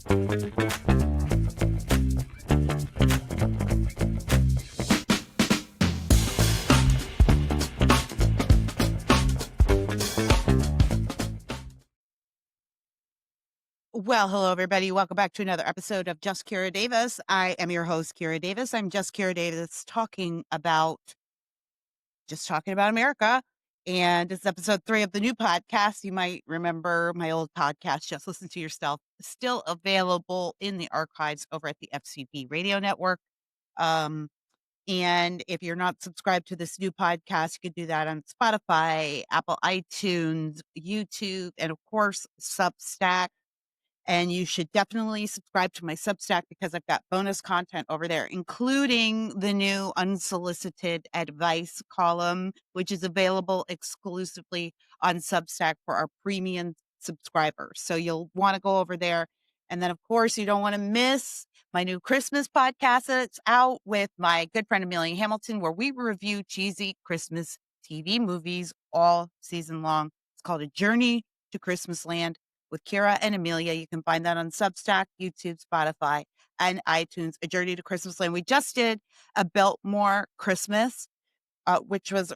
Well, hello, everybody. Welcome back to another episode of Just Kira Davis. I am your host, Kira Davis. I'm Just Kira Davis talking about America. And it's episode 3 of the new podcast. You might remember my old podcast, Just Listen to Yourself, still available in the archives over at the FCB radio network. And if you're not subscribed to this new podcast, you could do that on Spotify, Apple iTunes, YouTube, and of course, Substack. And you should definitely subscribe to my Substack because I've got bonus content over there, including the new unsolicited advice column, which is available exclusively on Substack for our premium subscribers. So you'll want to go over there. And then, of course, you don't want to miss my new Christmas podcast that's out with my good friend Amelia Hamilton, where we review cheesy Christmas TV movies all season long. It's called A Journey to Christmas Land with Kira and Amelia. You can find that on Substack, YouTube, Spotify, and iTunes. A Journey to Christmas Land. We just did a Biltmore Christmas, which was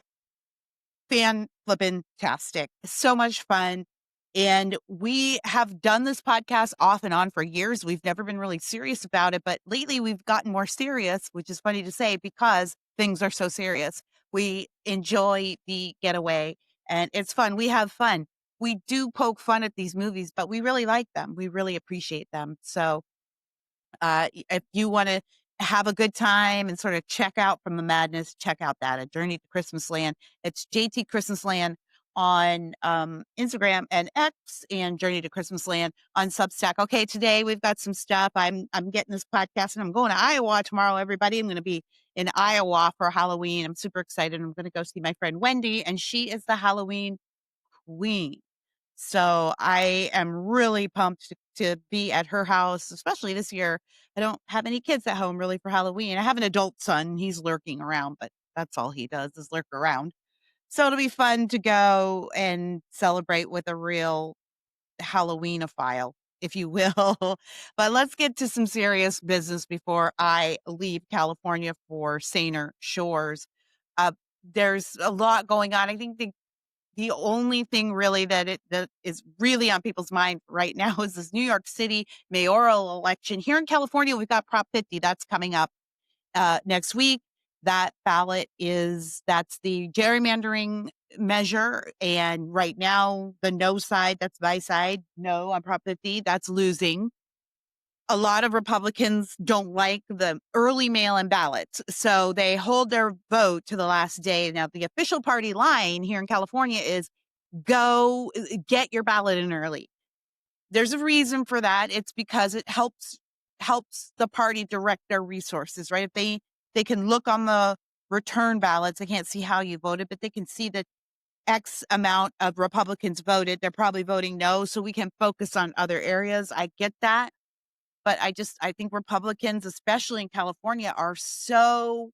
fan-flippin-tastic. So much fun. And we have done this podcast off and on for years. We've never been really serious about it, but lately we've gotten more serious, which is funny to say because things are so serious. We enjoy the getaway and it's fun. We have fun. We do poke fun at these movies, but we really like them. We really appreciate them. So if you want to have a good time and sort of check out from the madness, check out that A Journey to Christmas Land. It's JT Christmas Land on Instagram and X, and Journey to Christmas Land on Substack. Okay, today we've got some stuff. I'm getting this podcast and I'm going to Iowa tomorrow, everybody. I'm going to be in Iowa for Halloween. I'm super excited. I'm going to go see my friend Wendy, and she is the Halloween queen. So I am really pumped to be at her house, especially this year. I don't have any kids at home really for Halloween. I have an adult son. He's lurking around, but that's all he does is lurk around. So it'll be fun to go and celebrate with a real Halloweenophile, if you will. But let's get to some serious business before I leave California for saner shores. There's a lot going on. I think the only thing really that is really on people's mind right now is this New York City mayoral election. Here in California, we've got Prop 50. That's coming up next week. That ballot that's the gerrymandering measure. And right now, the no side, that's my side, no on Prop 50, that's losing. A lot of Republicans don't like the early mail-in ballots, so they hold their vote to the last day. Now, the official party line here in California is go get your ballot in early. There's a reason for that. It's because it helps the party direct their resources, right? If they can look on the return ballots, they can't see how you voted, but they can see that X amount of Republicans voted. They're probably voting no, so we can focus on other areas. I get that. But I think Republicans, especially in California, are so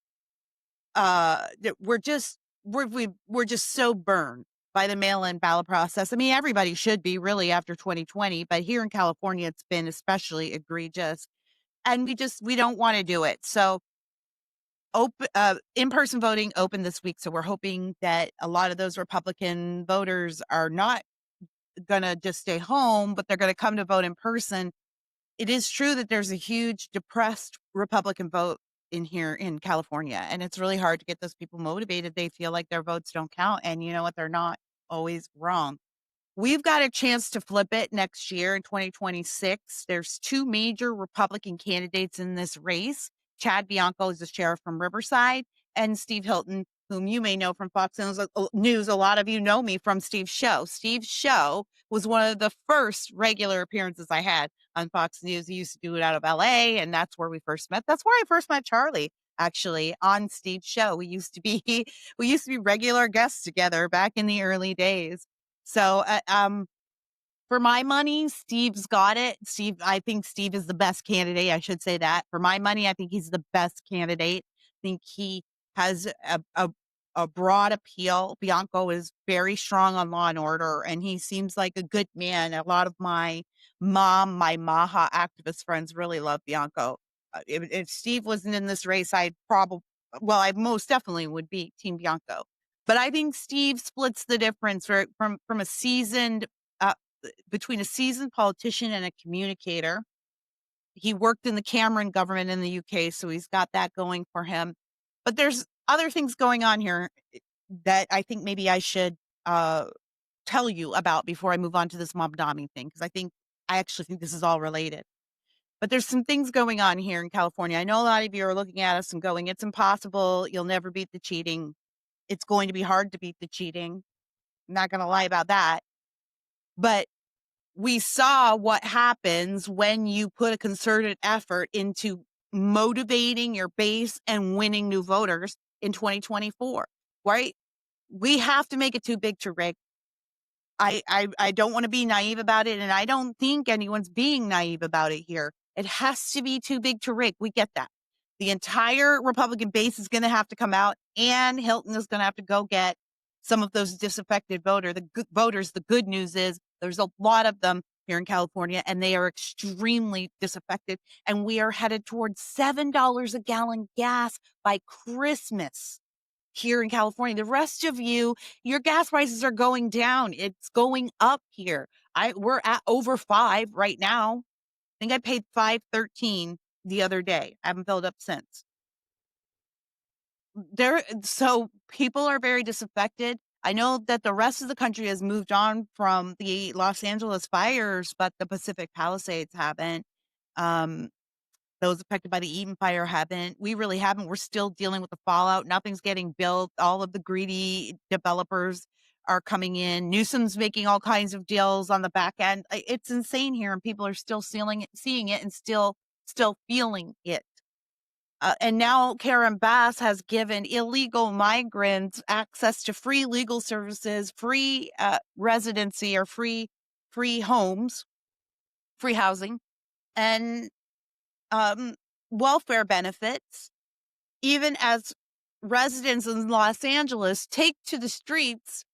we're just so burned by the mail-in ballot process. I mean, everybody should be really after 2020, but here in California, it's been especially egregious, and we don't want to do it. So, in-person voting opened this week, so we're hoping that a lot of those Republican voters are not going to just stay home, but they're going to come to vote in person. It is true that there's a huge depressed Republican vote in here in California, and it's really hard to get those people motivated. They feel like their votes don't count, and you know what? They're not always wrong. We've got a chance to flip it next year in 2026. There's 2 major Republican candidates in this race. Chad Bianco is the sheriff from Riverside, and Steve Hilton, whom you may know from Fox News. A lot of you know me from Steve's show. Steve's show was one of the first regular appearances I had on Fox News. He used to do it out of LA, and that's where we first met. That's where I first met Charlie, actually, on Steve's show. We used to be regular guests together back in the early days. So, for my money, Steve's got it. I think Steve is the best candidate. I should say that. For my money, I think he's the best candidate. I think he has a a broad appeal. Bianco is very strong on law and order, and he seems like a good man. A lot of my my Maha activist friends really love Bianco. If Steve wasn't in this race, I most definitely would be Team Bianco. But I think Steve splits the difference from a seasoned, uh, between a seasoned politician and a communicator. He worked in the Cameron government in the UK, so he's got that going for him. But there's other things going on here that I think maybe I should tell you about before I move on to this Mamdani thing, because I actually think this is all related. But there's some things going on here in California. I know a lot of you are looking at us and going, "It's impossible. You'll never beat the cheating. It's going to be hard to beat the cheating." I'm not going to lie about that. But we saw what happens when you put a concerted effort into motivating your base and winning new voters in 2024, right? We have to make it too big to rig. I don't want to be naive about it, and I don't think anyone's being naive about it here. It has to be too big to rig. We get that. The entire Republican base is going to have to come out, and Hilton is going to have to go get some of those disaffected voters. The good news is there's a lot of them here in California, and they are extremely disaffected. And we are headed towards $7 a gallon gas by Christmas here in California. The rest of you, your gas prices are going down. It's going up here. We're at over 5 right now. I think I paid 5.13 the other day. I haven't filled up since. So people are very disaffected. I know that the rest of the country has moved on from the Los Angeles fires, but the Pacific Palisades haven't. Those affected by the Eden fire haven't. We really haven't. We're still dealing with the fallout. Nothing's getting built. All of the greedy developers are coming in. Newsom's making all kinds of deals on the back end. It's insane here, and people are still seeing it, and still feeling it. And now Karen Bass has given illegal migrants access to free legal services, free residency, or free homes, free housing, and welfare benefits, even as residents in Los Angeles take to the streets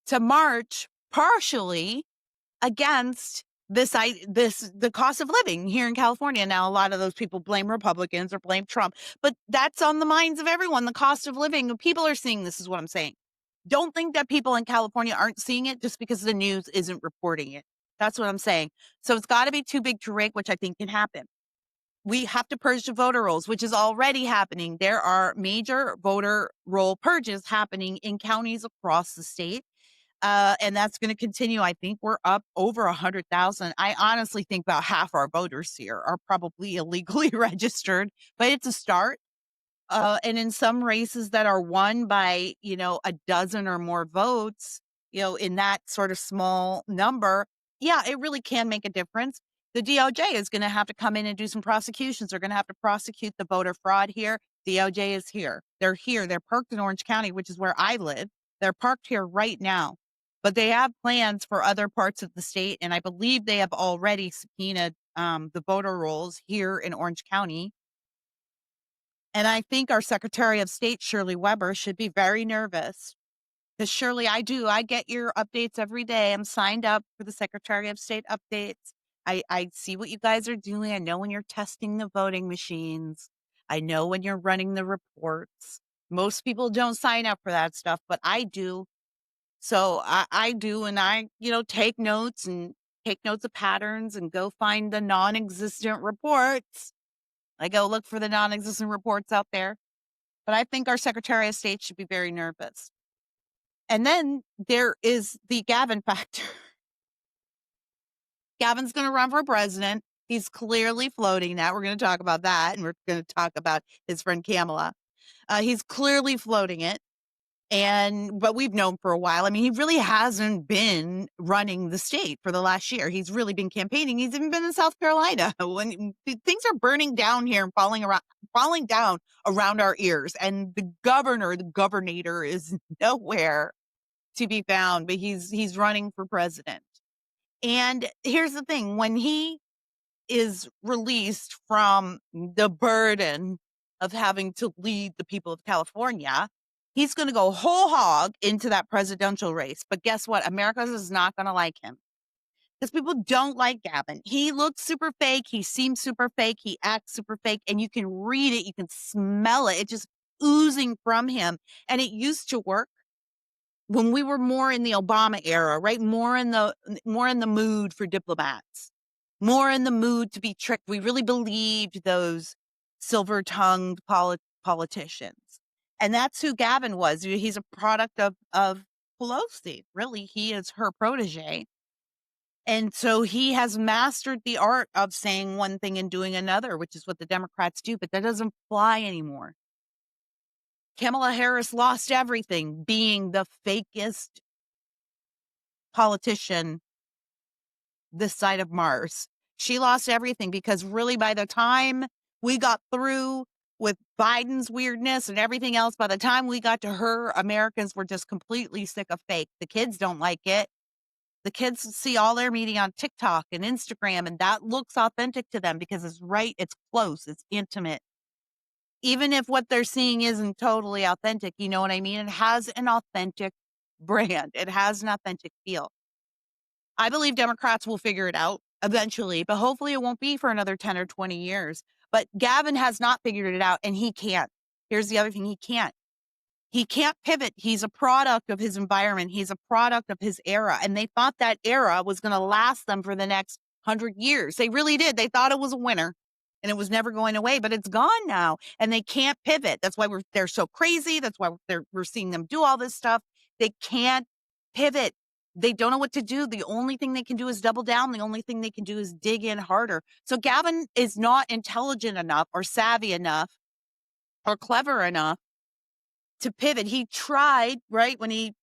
to march partially against the cost of living here in California. Now, a lot of those people blame Republicans or blame Trump, but that's on the minds of everyone. The cost of living, people are seeing this, is what I'm saying. Don't think that people in California aren't seeing it just because the news isn't reporting it. That's what I'm saying. So it's got to be too big to rig, which I think can happen. We have to purge the voter rolls, which is already happening. There are major voter roll purges happening in counties across the state. And that's going to continue. I think we're up over 100,000. I honestly think about half our voters here are probably illegally registered, but it's a start. And in some races that are won by, a dozen or more votes, in that sort of small number, yeah, it really can make a difference. The DOJ is going to have to come in and do some prosecutions. They're going to have to prosecute the voter fraud here. DOJ is here. They're here. They're parked in Orange County, which is where I live. They're parked here right now. But they have plans for other parts of the state, and I believe they have already subpoenaed the voter rolls here in Orange County. And I think our Secretary of State, Shirley Weber, should be very nervous. Because Shirley, I get your updates every day. I'm signed up for the Secretary of State updates. I see what you guys are doing. I know when you're testing the voting machines. I know when you're running the reports. Most people don't sign up for that stuff, but I do. So I do, and I, take notes of patterns and go find the non-existent reports. I go look for the non-existent reports out there. But I think our Secretary of State should be very nervous. And then there is the Gavin factor. Gavin's going to run for president. He's clearly floating that. We're going to talk about that, and we're going to talk about his friend Kamala. He's clearly floating it. But we've known for a while. I mean, he really hasn't been running the state for the last year. He's really been campaigning. He's even been in South Carolina when things are burning down here and falling down around our ears. And the governor is nowhere to be found, but he's running for president. And here's the thing, when he is released from the burden of having to lead the people of California, He's going to go whole hog into that presidential race. But guess what? America is not going to like him because people don't like Gavin. He looks super fake. He seems super fake. He acts super fake. And you can read it. You can smell it. It's just oozing from him. And it used to work when we were more in the Obama era, right? More in the mood for diplomats, more in the mood to be tricked. We really believed those silver-tongued politicians. And that's who Gavin was. He's a product of Pelosi. Really, he is her protege. And so he has mastered the art of saying one thing and doing another, which is what the Democrats do, but that doesn't fly anymore. Kamala Harris lost everything being the fakest politician this side of Mars. She lost everything because really by the time we got through with Biden's weirdness and everything else, by the time we got to her, Americans were just completely sick of fake. The kids don't like it. The kids see all their media on TikTok and Instagram, and that looks authentic to them because it's right, it's close, it's intimate. Even if what they're seeing isn't totally authentic, you know what I mean? It has an authentic brand. It has an authentic feel. I believe Democrats will figure it out eventually, but hopefully it won't be for another 10 or 20 years. But Gavin has not figured it out, and he can't. Here's the other thing, he can't. He can't pivot. He's a product of his environment. He's a product of his era. And they thought that era was going to last them for the next 100 years. They really did. They thought it was a winner and it was never going away, but it's gone now and they can't pivot. That's why they're so crazy. That's why we're seeing them do all this stuff. They can't pivot. They don't know what to do. The only thing they can do is double down. The only thing they can do is dig in harder. So Gavin is not intelligent enough or savvy enough or clever enough to pivot. He tried, right? When he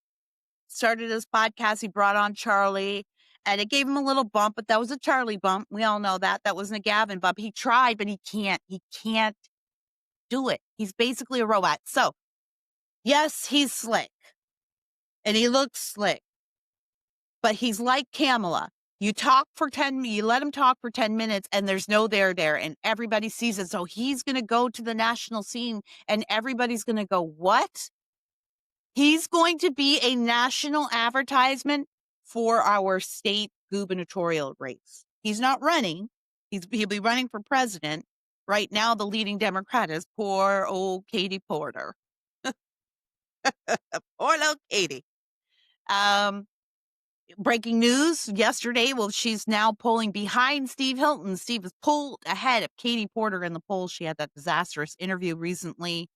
started his podcast, he brought on Charlie and it gave him a little bump, but that was a Charlie bump. We all know that. That wasn't a Gavin bump. He tried, but he can't do it. He's basically a robot. So yes, he's slick and he looks slick, but he's like Kamala. You let him talk for 10 minutes and there's no there and everybody sees it. So he's going to go to the national scene and everybody's going to go, what? He's going to be a national advertisement for our state gubernatorial race. He's not running. He'll be running for president. Right now, the leading Democrat is poor old Katie Porter. Poor little Katie. Breaking news yesterday. Well, she's now polling behind Steve Hilton. Steve is pulled ahead of Katie Porter in the polls. She had that disastrous interview recently.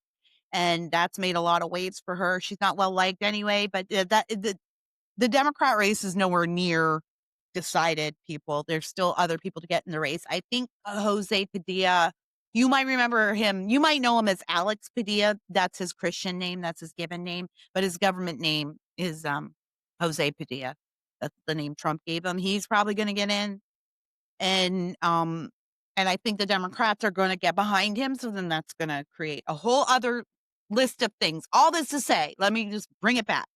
And that's made a lot of waves for her. She's not well liked anyway, but the Democrat race is nowhere near decided, people. There's still other people to get in the race. I think Jose Padilla, you might remember him. You might know him as Alex Padilla. That's his Christian name. That's his given name. But his government name is Jose Padilla. That's the name Trump gave him. He's probably going to get in. And I think the Democrats are going to get behind him. So then that's going to create a whole other list of things. All this to say, let me just bring it back.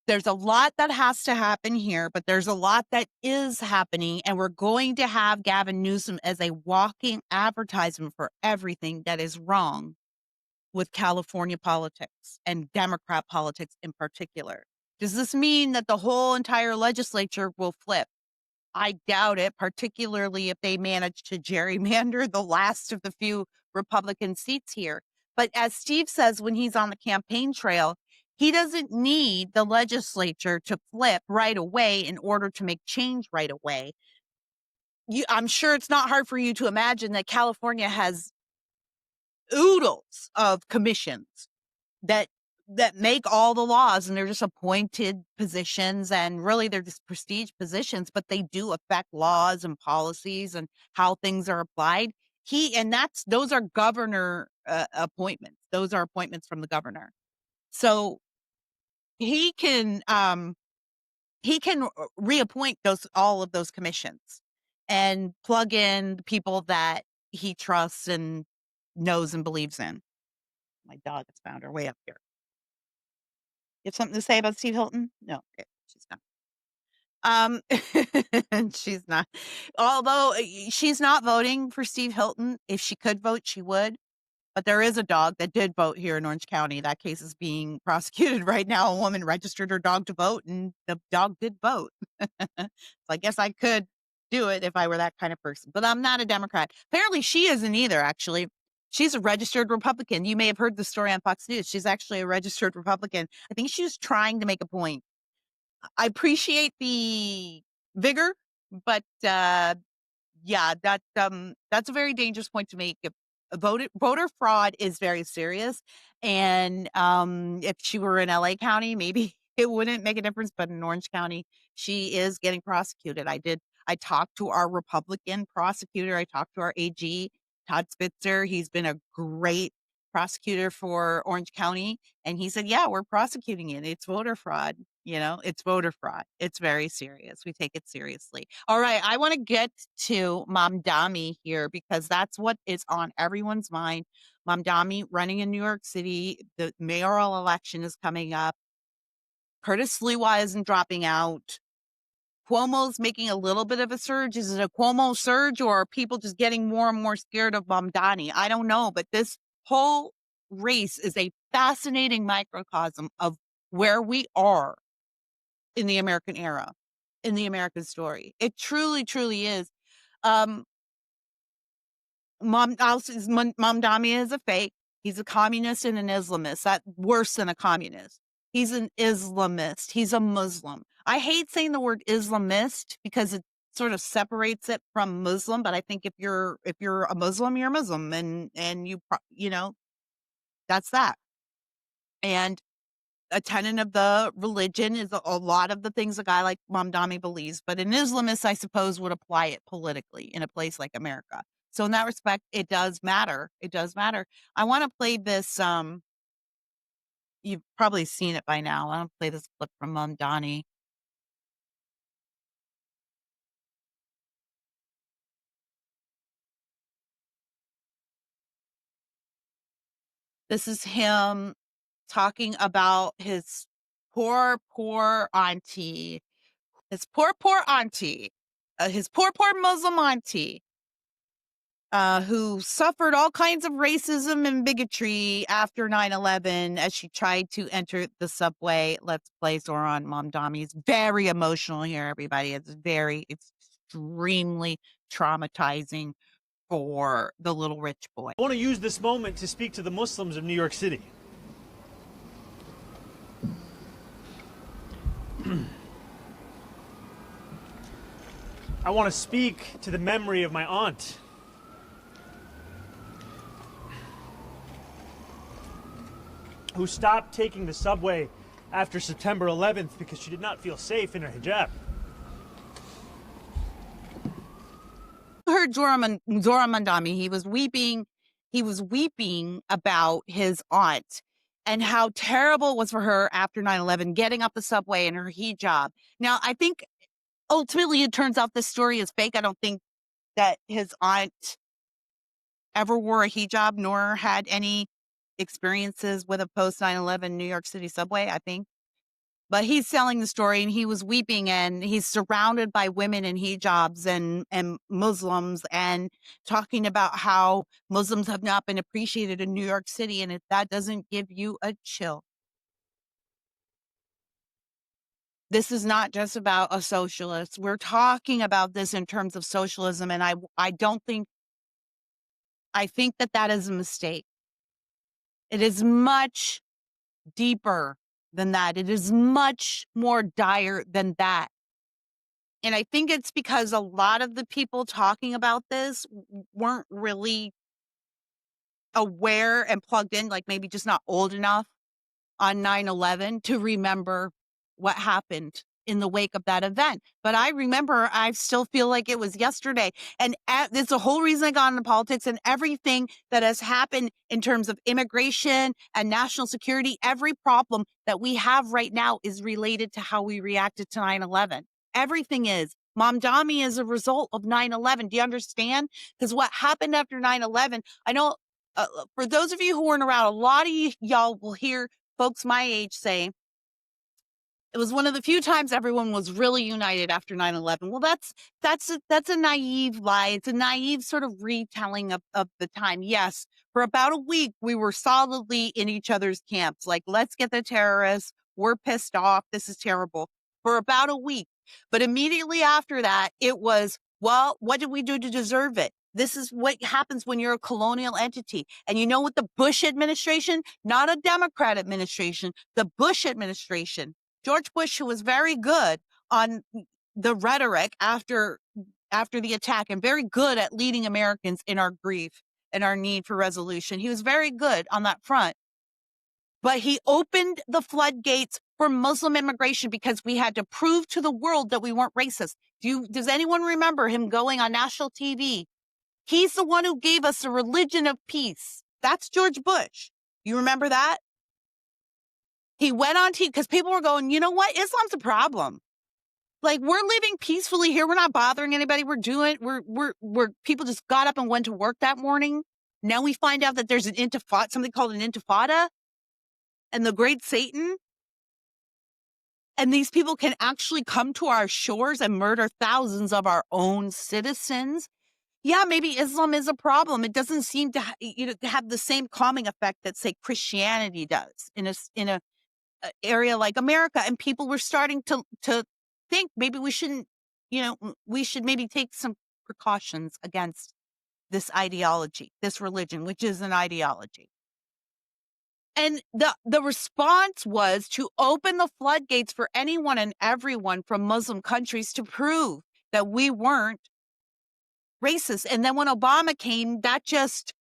There's a lot that has to happen here, but there's a lot that is happening. And we're going to have Gavin Newsom as a walking advertisement for everything that is wrong with California politics and Democrat politics in particular. Does this mean that the whole entire legislature will flip? I doubt it, particularly if they manage to gerrymander the last of the few Republican seats here. But as Steve says, when he's on the campaign trail, he doesn't need the legislature to flip right away in order to make change right away. I'm sure it's not hard for you to imagine that California has oodles of commissions that make all the laws, and they're just appointed positions, and really they're just prestige positions, but they do affect laws and policies and how things are applied. Those are governor appointments. Those are appointments from the governor. So he can reappoint all of those commissions and plug in the people that he trusts and knows and believes in. My dog has found her way up here. You have something to say about Steve Hilton? No, okay, she's not. She's not. Although she's not voting for Steve Hilton. If she could vote, she would. But there is a dog that did vote here in Orange County. That case is being prosecuted right now. A woman registered her dog to vote, and the dog did vote. So I guess I could do it if I were that kind of person. But I'm not a Democrat. Apparently, she isn't either, actually. She's a registered Republican. You may have heard the story on Fox News. She's actually a registered Republican. I think she was trying to make a point. I appreciate the vigor, but yeah, that's a very dangerous point to make. Voter fraud is very serious, and if she were in LA County, maybe it wouldn't make a difference. But in Orange County, she is getting prosecuted. I talked to our Republican prosecutor. I talked to our AG, Todd Spitzer. He's been a great prosecutor for Orange County, and he said, "Yeah, we're prosecuting it. It's voter fraud." It's voter fraud. It's very serious. We take it seriously. All right. I want to get to Mamdani here because that's what is on everyone's mind. Mamdani running in New York City. The mayoral election is coming up. Curtis Sliwa isn't dropping out. Cuomo's making a little bit of a surge. Is it a Cuomo surge, or are people just getting more and more scared of Mamdani? I don't know, but this whole race is a fascinating microcosm of where we are in the American era, in the American story. It truly, truly is. Mamdani is a fake. He's a communist and an Islamist. That's worse than a communist. He's an Islamist. He's a Muslim. I hate saying the word Islamist because it sort of separates it from Muslim. But I think if you're a Muslim, you're a Muslim, and that's that. And a tenet of the religion is a lot of the things a guy like Mamdani believes, but an Islamist, I suppose, would apply it politically in a place like America. So in that respect, it does matter. It does matter. I want to play this. You've probably seen it by now. I want to play this clip from Mamdani. This is him talking about his poor, poor auntie. His poor, poor auntie. His poor, poor Muslim auntie. Who suffered all kinds of racism and bigotry after 9/11 as she tried to enter the subway. Let's play Zoran Mamdani. It's very emotional here, everybody. It's extremely traumatizing for the little rich boy. I want to use this moment to speak to the Muslims of New York City. I want to speak to the memory of my aunt. Who stopped taking the subway after September 11th because she did not feel safe in her hijab. I heard Zoran Mamdani. He was weeping. He was weeping about his aunt and how terrible it was for her after 9/11, getting up the subway in her hijab. Now, I think ultimately it turns out this story is fake. I don't think that his aunt ever wore a hijab nor had any experiences with a post 9/11 New York City subway, I think. But he's selling the story, and he was weeping, and he's surrounded by women in hijabs and Muslims, and talking about how Muslims have not been appreciated in New York City. And if that doesn't give you a chill, this is not just about a socialist. We're talking about this in terms of socialism, and I don't think I think that is a mistake. It is much deeper than that. It is much more dire than that. And I think it's because a lot of the people talking about this weren't really aware and plugged in, like maybe just not old enough on 9/11 to remember what happened in the wake of that event. But I remember, I still feel like it was yesterday. And it's the whole reason I got into politics, and everything that has happened in terms of immigration and national security. Every problem that we have right now is related to how we reacted to 9/11. Everything is. Mamdani is a result of 9/11. Do you understand? Because what happened after 9/11, I know for those of you who weren't around, a lot of y'all will hear folks my age say, It was one of the few times everyone was really united after 9/11. Well, that's a naive lie. It's a naive sort of retelling of the time. Yes, for about a week, we were solidly in each other's camps. Like, let's get the terrorists. We're pissed off. This is terrible. For about a week. But immediately after that, it was, well, what did we do to deserve it? This is what happens when you're a colonial entity. And you know what the Bush administration, not a Democrat administration, the Bush administration, George Bush, who was very good on the rhetoric after the attack and very good at leading Americans in our grief and our need for resolution. He was very good on that front. But he opened the floodgates for Muslim immigration because we had to prove to the world that we weren't racist. Does anyone remember him going on national TV? He's the one who gave us the religion of peace. That's George Bush. You remember that? He went on TV because people were going, you know what? Islam's a problem. Like, we're living peacefully here. We're not bothering anybody. We're people just got up and went to work that morning. Now we find out that there's an intifada, something called an intifada, and the great Satan. And these people can actually come to our shores and murder thousands of our own citizens. Yeah, maybe Islam is a problem. It doesn't seem to have the same calming effect that, say, Christianity does in a area like America. And people were starting to think maybe we shouldn't, we should maybe take some precautions against this ideology, this religion, which is an ideology. And the response was to open the floodgates for anyone and everyone from Muslim countries to prove that we weren't racist. And then when Obama came, that just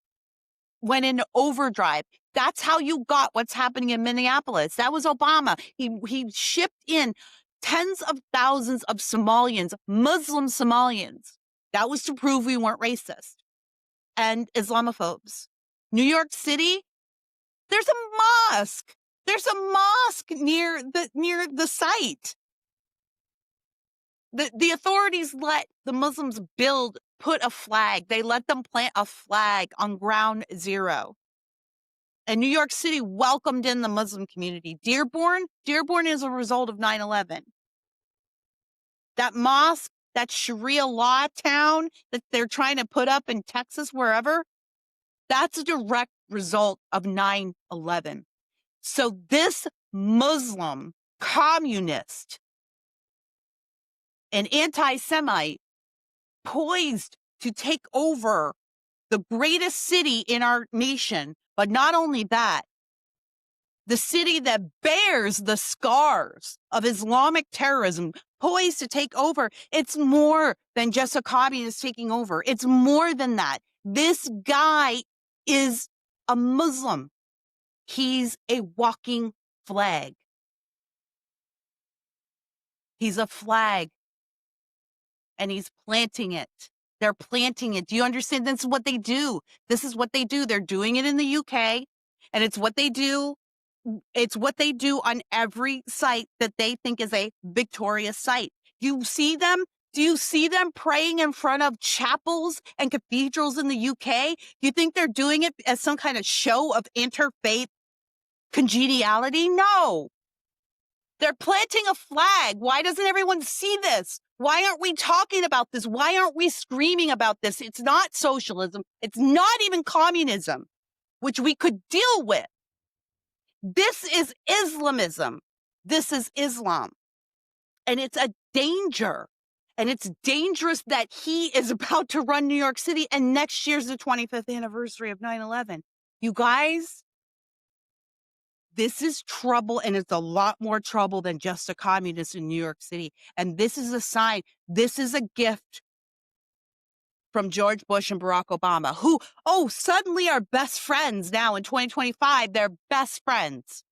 went into overdrive. That's how you got what's happening in Minneapolis. That was Obama. He shipped in tens of thousands of Somalians, Muslim Somalians. That was to prove we weren't racist and Islamophobes. New York City, there's a mosque. There's a mosque near the site. The authorities let the Muslims put a flag. They let them plant a flag on ground zero. And New York City welcomed in the Muslim community. Dearborn is a result of 9/11. That mosque, that Sharia law town that they're trying to put up in Texas, wherever, that's a direct result of 9/11. So this Muslim communist and anti-Semite poised to take over the greatest city in our nation, but not only that, the city that bears the scars of Islamic terrorism, poised to take over. It's more than just a communist taking over. It's more than that. This guy is a Muslim. He's a walking flag. He's a flag. And he's planting it. They're planting it. Do you understand? This is what they do. This is what they do. They're doing it in the UK. And it's what they do. It's what they do on every site that they think is a victorious site. You see them? Do you see them praying in front of chapels and cathedrals in the UK? Do you think they're doing it as some kind of show of interfaith congeniality? No. They're planting a flag. Why doesn't everyone see this? Why aren't we talking about this? Why aren't we screaming about this? It's not socialism. It's not even communism, which we could deal with. This is Islamism. This is Islam. And it's a danger. And it's dangerous that he is about to run New York City. And next year's the 25th anniversary of 9/11. You guys, this is trouble, and it's a lot more trouble than just a communist in New York City. And this is a sign. This is a gift from George Bush and Barack Obama, who, suddenly are best friends now in 2025. They're best friends.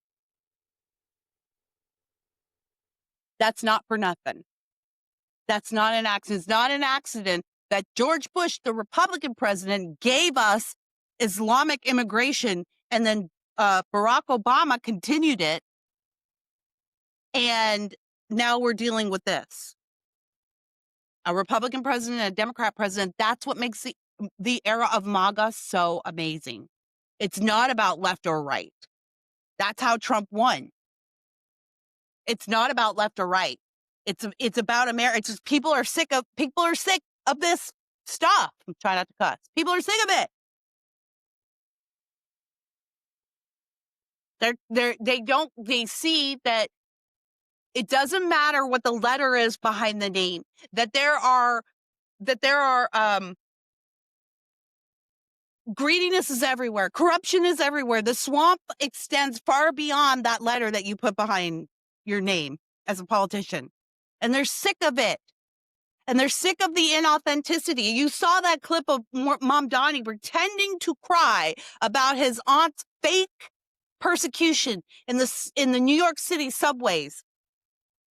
That's not for nothing. That's not an accident. It's not an accident that George Bush, the Republican president, gave us Islamic immigration, and then Barack Obama continued it. And now we're dealing with this. A Republican president and a Democrat president. That's what makes the era of MAGA so amazing. It's not about left or right. That's how Trump won. It's not about left or right. It's about America. It's just people are sick of this stuff. I'm trying not to cuss. People are sick of it. They see that it doesn't matter what the letter is behind the name, that there are greediness is everywhere. Corruption is everywhere. The swamp extends far beyond that letter that you put behind your name as a politician. And they're sick of it. And they're sick of the inauthenticity. You saw that clip of Mamdani pretending to cry about his aunt's fake persecution in the New York City subways.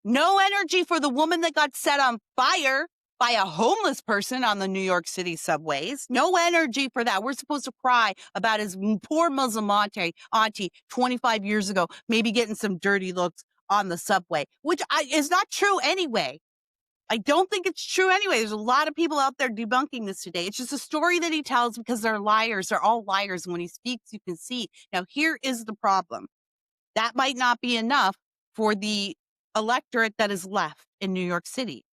No energy for the woman that got set on fire by a homeless person on the New York City subways. No energy for that. We're supposed to cry about his poor Muslim auntie 25 years ago, maybe getting some dirty looks on the subway, which is not true anyway. I don't think it's true anyway. There's a lot of people out there debunking this today. It's just a story that he tells because they're liars. They're all liars. And when he speaks, you can see. Now, here is the problem. That might not be enough for the electorate that is left in New York City.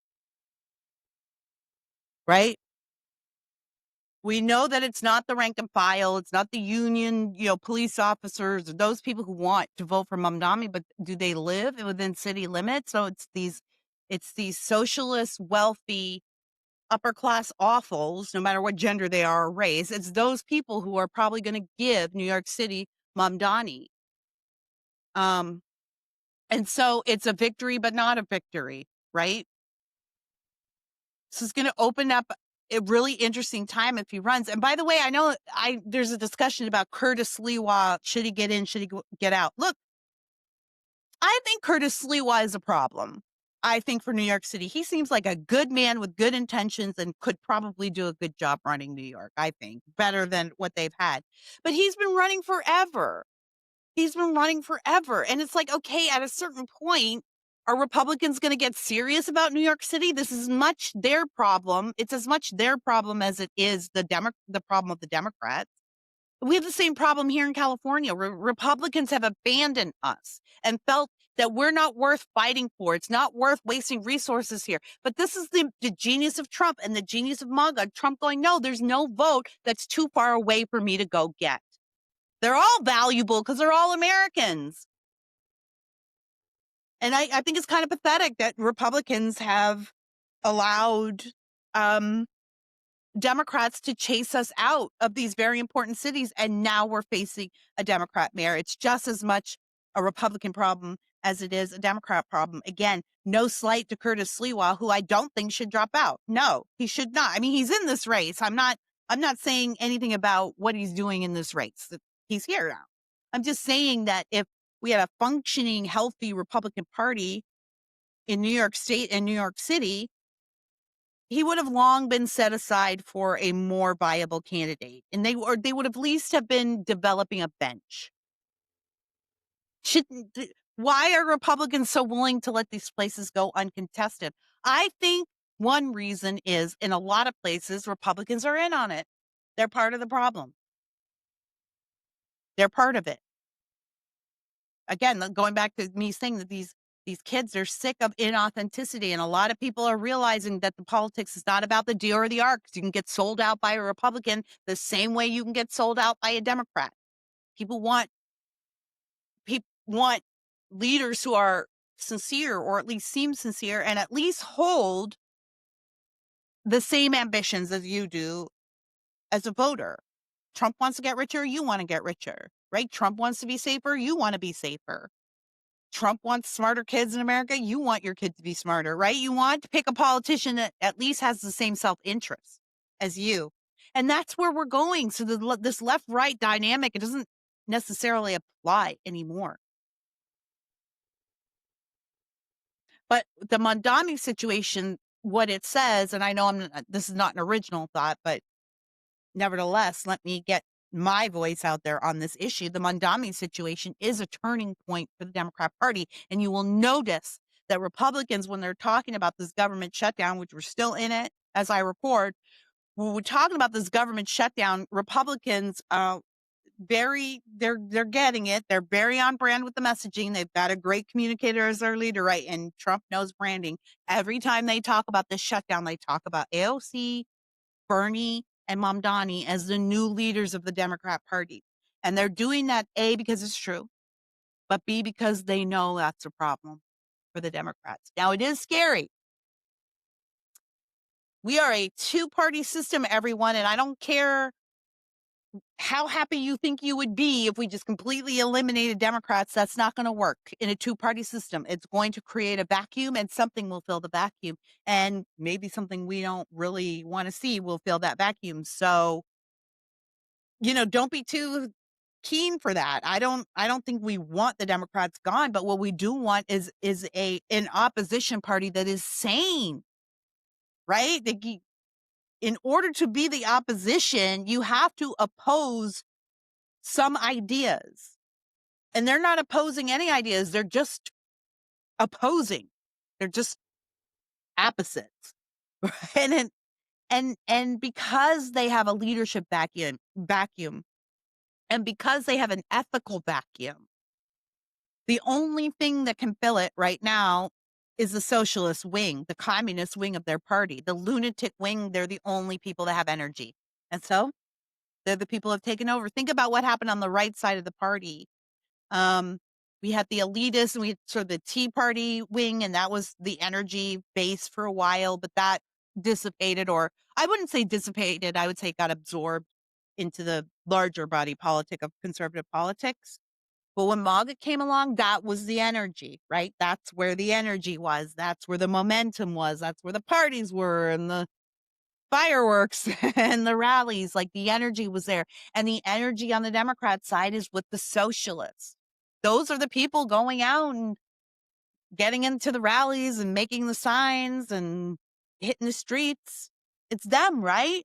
Right? We know that it's not the rank and file. It's not the union, police officers, or those people who want to vote for Mamdani, but do they live within city limits? So it's these socialist, wealthy, upper class awfuls, no matter what gender they are or race. It's those people who are probably going to give New York City Mamdani. And so it's a victory, but not a victory, right? This is going to open up a really interesting time if he runs. And by the way, I know there's a discussion about Curtis Sliwa. Should he get in? Should he get out? Look, I think Curtis Sliwa is a problem. I think for New York City, he seems like a good man with good intentions and could probably do a good job running New York, I think, better than what they've had. But he's been running forever. And it's like, okay, at a certain point, are Republicans going to get serious about New York City? This is much their problem. It's as much their problem as it is the problem of the Democrats. We have the same problem here in California. Republicans have abandoned us and felt that we're not worth fighting for. It's not worth wasting resources here. But this is the genius of Trump and the genius of MAGA. Trump going, no, there's no vote that's too far away for me to go get. They're all valuable because they're all Americans. And I think it's kind of pathetic that Republicans have allowed Democrats to chase us out of these very important cities. And now we're facing a Democrat mayor. It's just as much a Republican problem as it is a Democrat problem. Again, no slight to Curtis Sliwa, who I don't think should drop out. No, he should not. I mean, he's in this race. I'm not saying anything about what he's doing in this race. He's here now. I'm just saying that if we had a functioning, healthy Republican Party in New York State and New York City, he would have long been set aside for a more viable candidate. And they would at least have been developing a bench. Why are Republicans so willing to let these places go uncontested? I think one reason is in a lot of places, Republicans are in on it. They're part of the problem. They're part of it. Again, going back to me saying that these kids are sick of inauthenticity, and a lot of people are realizing that the politics is not about the deal or the arc. You can get sold out by a Republican the same way you can get sold out by a Democrat. People want leaders who are sincere, or at least seem sincere, and at least hold the same ambitions as you do as a voter. Trump wants to get richer, you want to get richer, right? Trump wants to be safer, you want to be safer. Trump wants smarter kids in America, you want your kids to be smarter, right? You want to pick a politician that at least has the same self-interest as you. And that's where we're going. So this left-right dynamic, it doesn't necessarily apply anymore. But the Mamdani situation, what it says, and I know this is not an original thought, but nevertheless, let me get my voice out there on this issue. The Mamdani situation is a turning point for the Democrat Party. And you will notice that Republicans, when they're talking about this government shutdown, which we're still in it as I record, when we're talking about this government shutdown, Republicans, they're getting it. They're very on brand with the messaging. They've got a great communicator as their leader, right? And Trump knows branding. Every time they talk about this shutdown, they talk about AOC, Bernie, and Mamdani as the new leaders of the Democrat Party. And they're doing that, A, because it's true, but B, because they know that's a problem for the Democrats. Now, it is scary. We are a two-party system, everyone, and I don't care how happy you think you would be if we just completely eliminated Democrats. That's not going to work in a two-party system. It's going to create a vacuum, and something will fill the vacuum. And maybe something we don't really want to see will fill that vacuum. So, don't be too keen for that. I don't think we want the Democrats gone, but what we do want is an opposition party that is sane, right? In order to be the opposition, you have to oppose some ideas. And they're not opposing any ideas. They're just opposing. They're just opposites. And and because they have a leadership vacuum, and because they have an ethical vacuum, the only thing that can fill it right now is the socialist wing, the communist wing of their party, the lunatic wing. They're the only people that have energy. And so they're the people who have taken over. Think about what happened on the right side of the party. We had the elitists and we had sort of the Tea Party wing, and that was the energy base for a while, but that dissipated, or I wouldn't say dissipated, I would say it got absorbed into the larger body politic of conservative politics. But when MAGA came along, that was the energy, right? That's where the energy was. That's where the momentum was. That's where the parties were and the fireworks and the rallies. Like, the energy was there. And the energy on the Democrat side is with the socialists. Those are the people going out and getting into the rallies and making the signs and hitting the streets. It's them, right?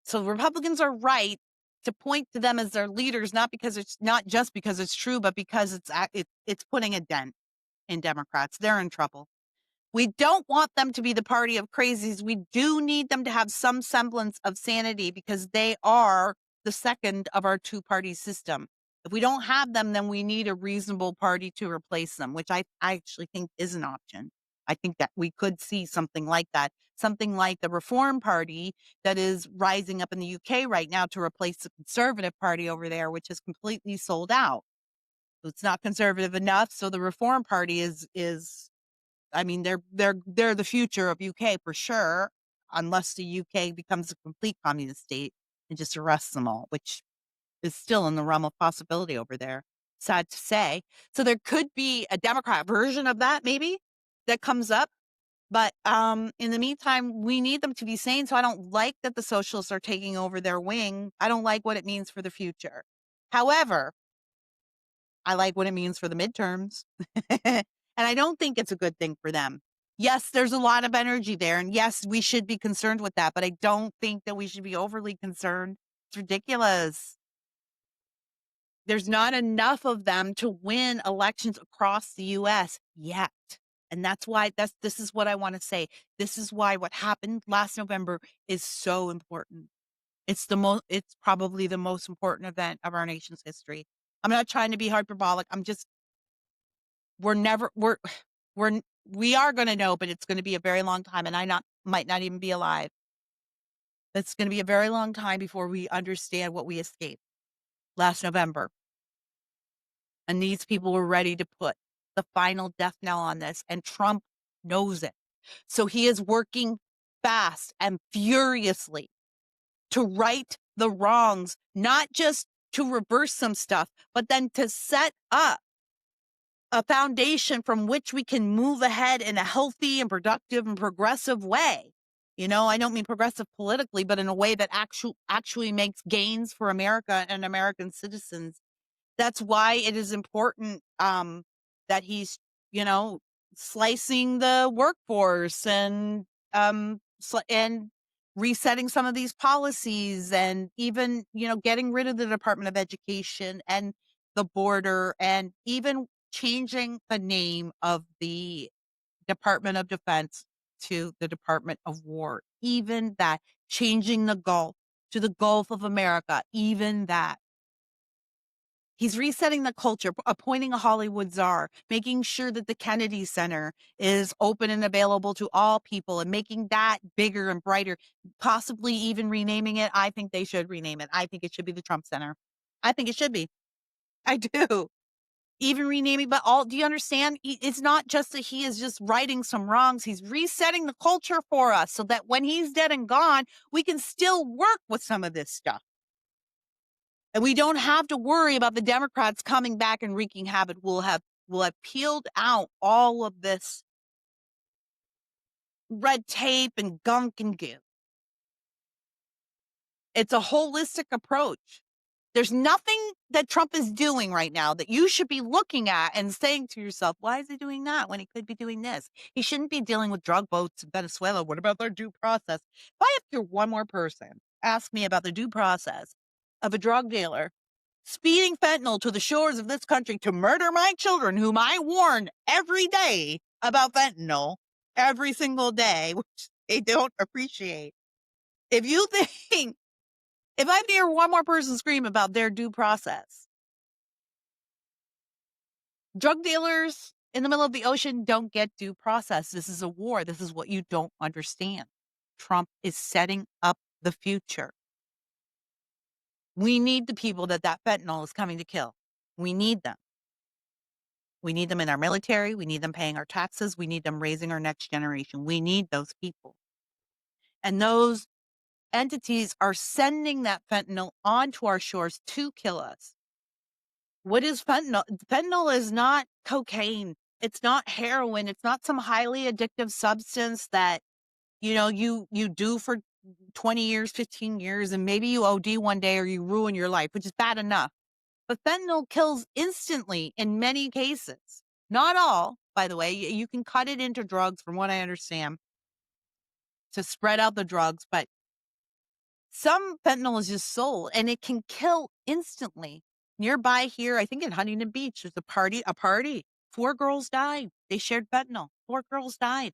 So Republicans are right to point to them as their leaders, not just because it's true, but because it's putting a dent in Democrats. They're in trouble. We don't want them to be the party of crazies. We do need them to have some semblance of sanity because they are the second of our two-party system. If we don't have them, then we need a reasonable party to replace them, which I actually think is an option. I think that we could see something like that, something like the Reform Party that is rising up in the UK right now to replace the Conservative Party over there, which is completely sold out. It's not conservative enough, so the Reform Party is I mean, they're the future of UK for sure, unless the UK becomes a complete communist state and just arrests them all, which is still in the realm of possibility over there. Sad to say. So there could be a Democrat version of that, maybe, that comes up. But in the meantime, we need them to be sane. So I don't like that the socialists are taking over their wing. I don't like what it means for the future. However, I like what it means for the midterms. And I don't think it's a good thing for them. Yes, there's a lot of energy there. And yes, we should be concerned with that. But I don't think that we should be overly concerned. It's ridiculous. There's not enough of them to win elections across the US yet. And that's why this is what I want to say. This is why what happened last November is so important. It's probably the most important event of our nation's history. I'm not trying to be hyperbolic. We're never we are going to know, but it's going to be a very long time, and might not even be alive. It's going to be a very long time before we understand what we escaped last November. And these people were ready to put the final death knell on this, and Trump knows it. So he is working fast and furiously to right the wrongs, not just to reverse some stuff, but then to set up a foundation from which we can move ahead in a healthy and productive and progressive way. I don't mean progressive politically, but in a way that actually makes gains for America and American citizens. That's why it is important that he's, slicing the workforce and and resetting some of these policies, and even, getting rid of the Department of Education and the border, and even changing the name of the Department of Defense to the Department of War. Even that, changing the Gulf to the Gulf of America, even that. He's resetting the culture, appointing a Hollywood czar, making sure that the Kennedy Center is open and available to all people and making that bigger and brighter, possibly even renaming it. I think they should rename it. I think it should be the Trump Center. I think it should be. I do. Even renaming, but do you understand? It's not just that he is just righting some wrongs. He's resetting the culture for us so that when he's dead and gone, we can still work with some of this stuff. And we don't have to worry about the Democrats coming back and wreaking havoc. We'll have peeled out all of this red tape and gunk and goo. It's a holistic approach. There's nothing that Trump is doing right now that you should be looking at and saying to yourself, why is he doing that when he could be doing this? He shouldn't be dealing with drug boats in Venezuela. What about their due process? If I have to hear one more person ask me about the due process of a drug dealer speeding fentanyl to the shores of this country to murder my children, whom I warn every day about fentanyl, every single day, which they don't appreciate. If you think, if I hear one more person scream about their due process, drug dealers in the middle of the ocean don't get due process. This is a war. This is what you don't understand. Trump is setting up the future. We need the people that fentanyl is coming to kill. We need them. We need them in our military. We need them paying our taxes. We need them raising our next generation. We need those people. And those entities are sending that fentanyl onto our shores to kill us. What is fentanyl? Fentanyl is not cocaine. It's not heroin. It's not some highly addictive substance that, you do for 20 years, 15 years, and maybe you OD one day or you ruin your life, which is bad enough. But fentanyl kills instantly in many cases. Not all, by the way. You can cut it into drugs, from what I understand, to spread out the drugs. But some fentanyl is just sold, and it can kill instantly. Nearby here, I think in Huntington Beach, there's a party. 4 girls died. They shared fentanyl. 4 girls died.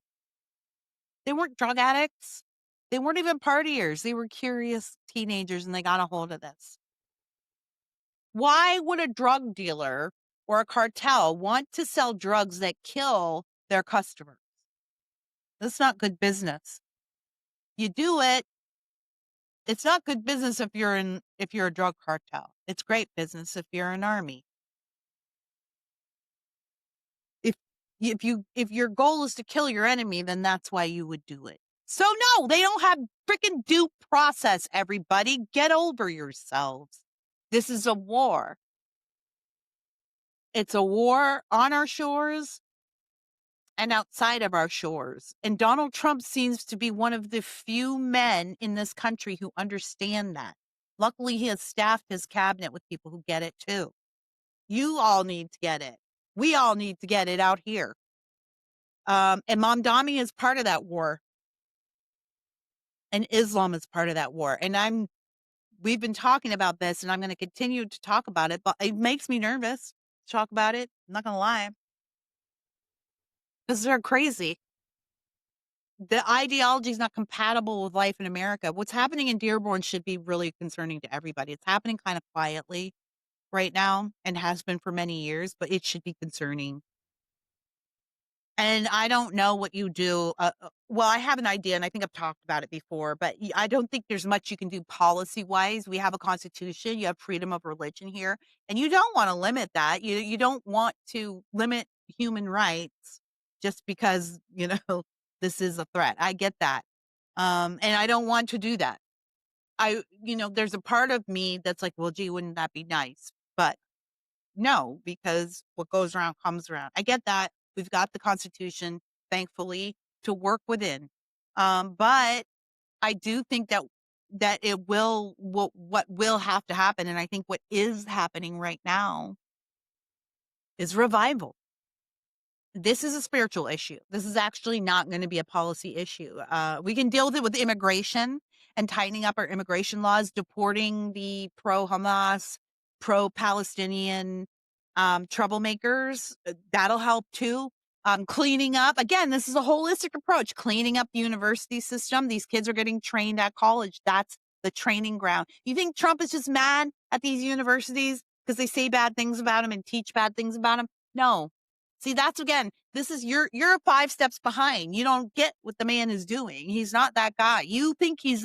They weren't drug addicts. They weren't even partiers. They were curious teenagers, and they got a hold of this. Why would a drug dealer or a cartel want to sell drugs that kill their customers? That's not good business. You do it. It's not good business if you're a drug cartel. It's great business if you're an army. If your goal is to kill your enemy, then that's why you would do it. So no, they don't have freaking due process, everybody. Get over yourselves. This is a war. It's a war on our shores and outside of our shores. And Donald Trump seems to be one of the few men in this country who understand that. Luckily, he has staffed his cabinet with people who get it too. You all need to get it. We all need to get it out here. And Mamdani is part of that war. And Islam is part of that war. And we've been talking about this, and I'm going to continue to talk about it, but it makes me nervous to talk about it. I'm not going to lie. Because they're crazy. The ideology is not compatible with life in America. What's happening in Dearborn should be really concerning to everybody. It's happening kind of quietly right now and has been for many years, but it should be concerning. And I don't know what you do. Well, I have an idea, and I think I've talked about it before, but I don't think there's much you can do policy-wise. We have a constitution. You have freedom of religion here, and you don't want to limit that. You don't want to limit human rights just because, this is a threat. I get that. And I don't want to do that. There's a part of me that's like, well, gee, wouldn't that be nice? But no, because what goes around comes around. I get that. We've got the Constitution, thankfully, to work within. But I do think that it what will have to happen, and I think what is happening right now is revival. This is a spiritual issue. This is actually not going to be a policy issue. We can deal with it with immigration and tightening up our immigration laws, deporting the pro-Hamas, pro-Palestinian troublemakers. That'll help too. Cleaning up. Again, this is a holistic approach. Cleaning up the university system. These kids are getting trained at college. That's the training ground. You think Trump is just mad at these universities because they say bad things about him and teach bad things about him? No. See, that's again, this is you're 5 steps behind. You don't get what the man is doing. He's not that guy. You think he's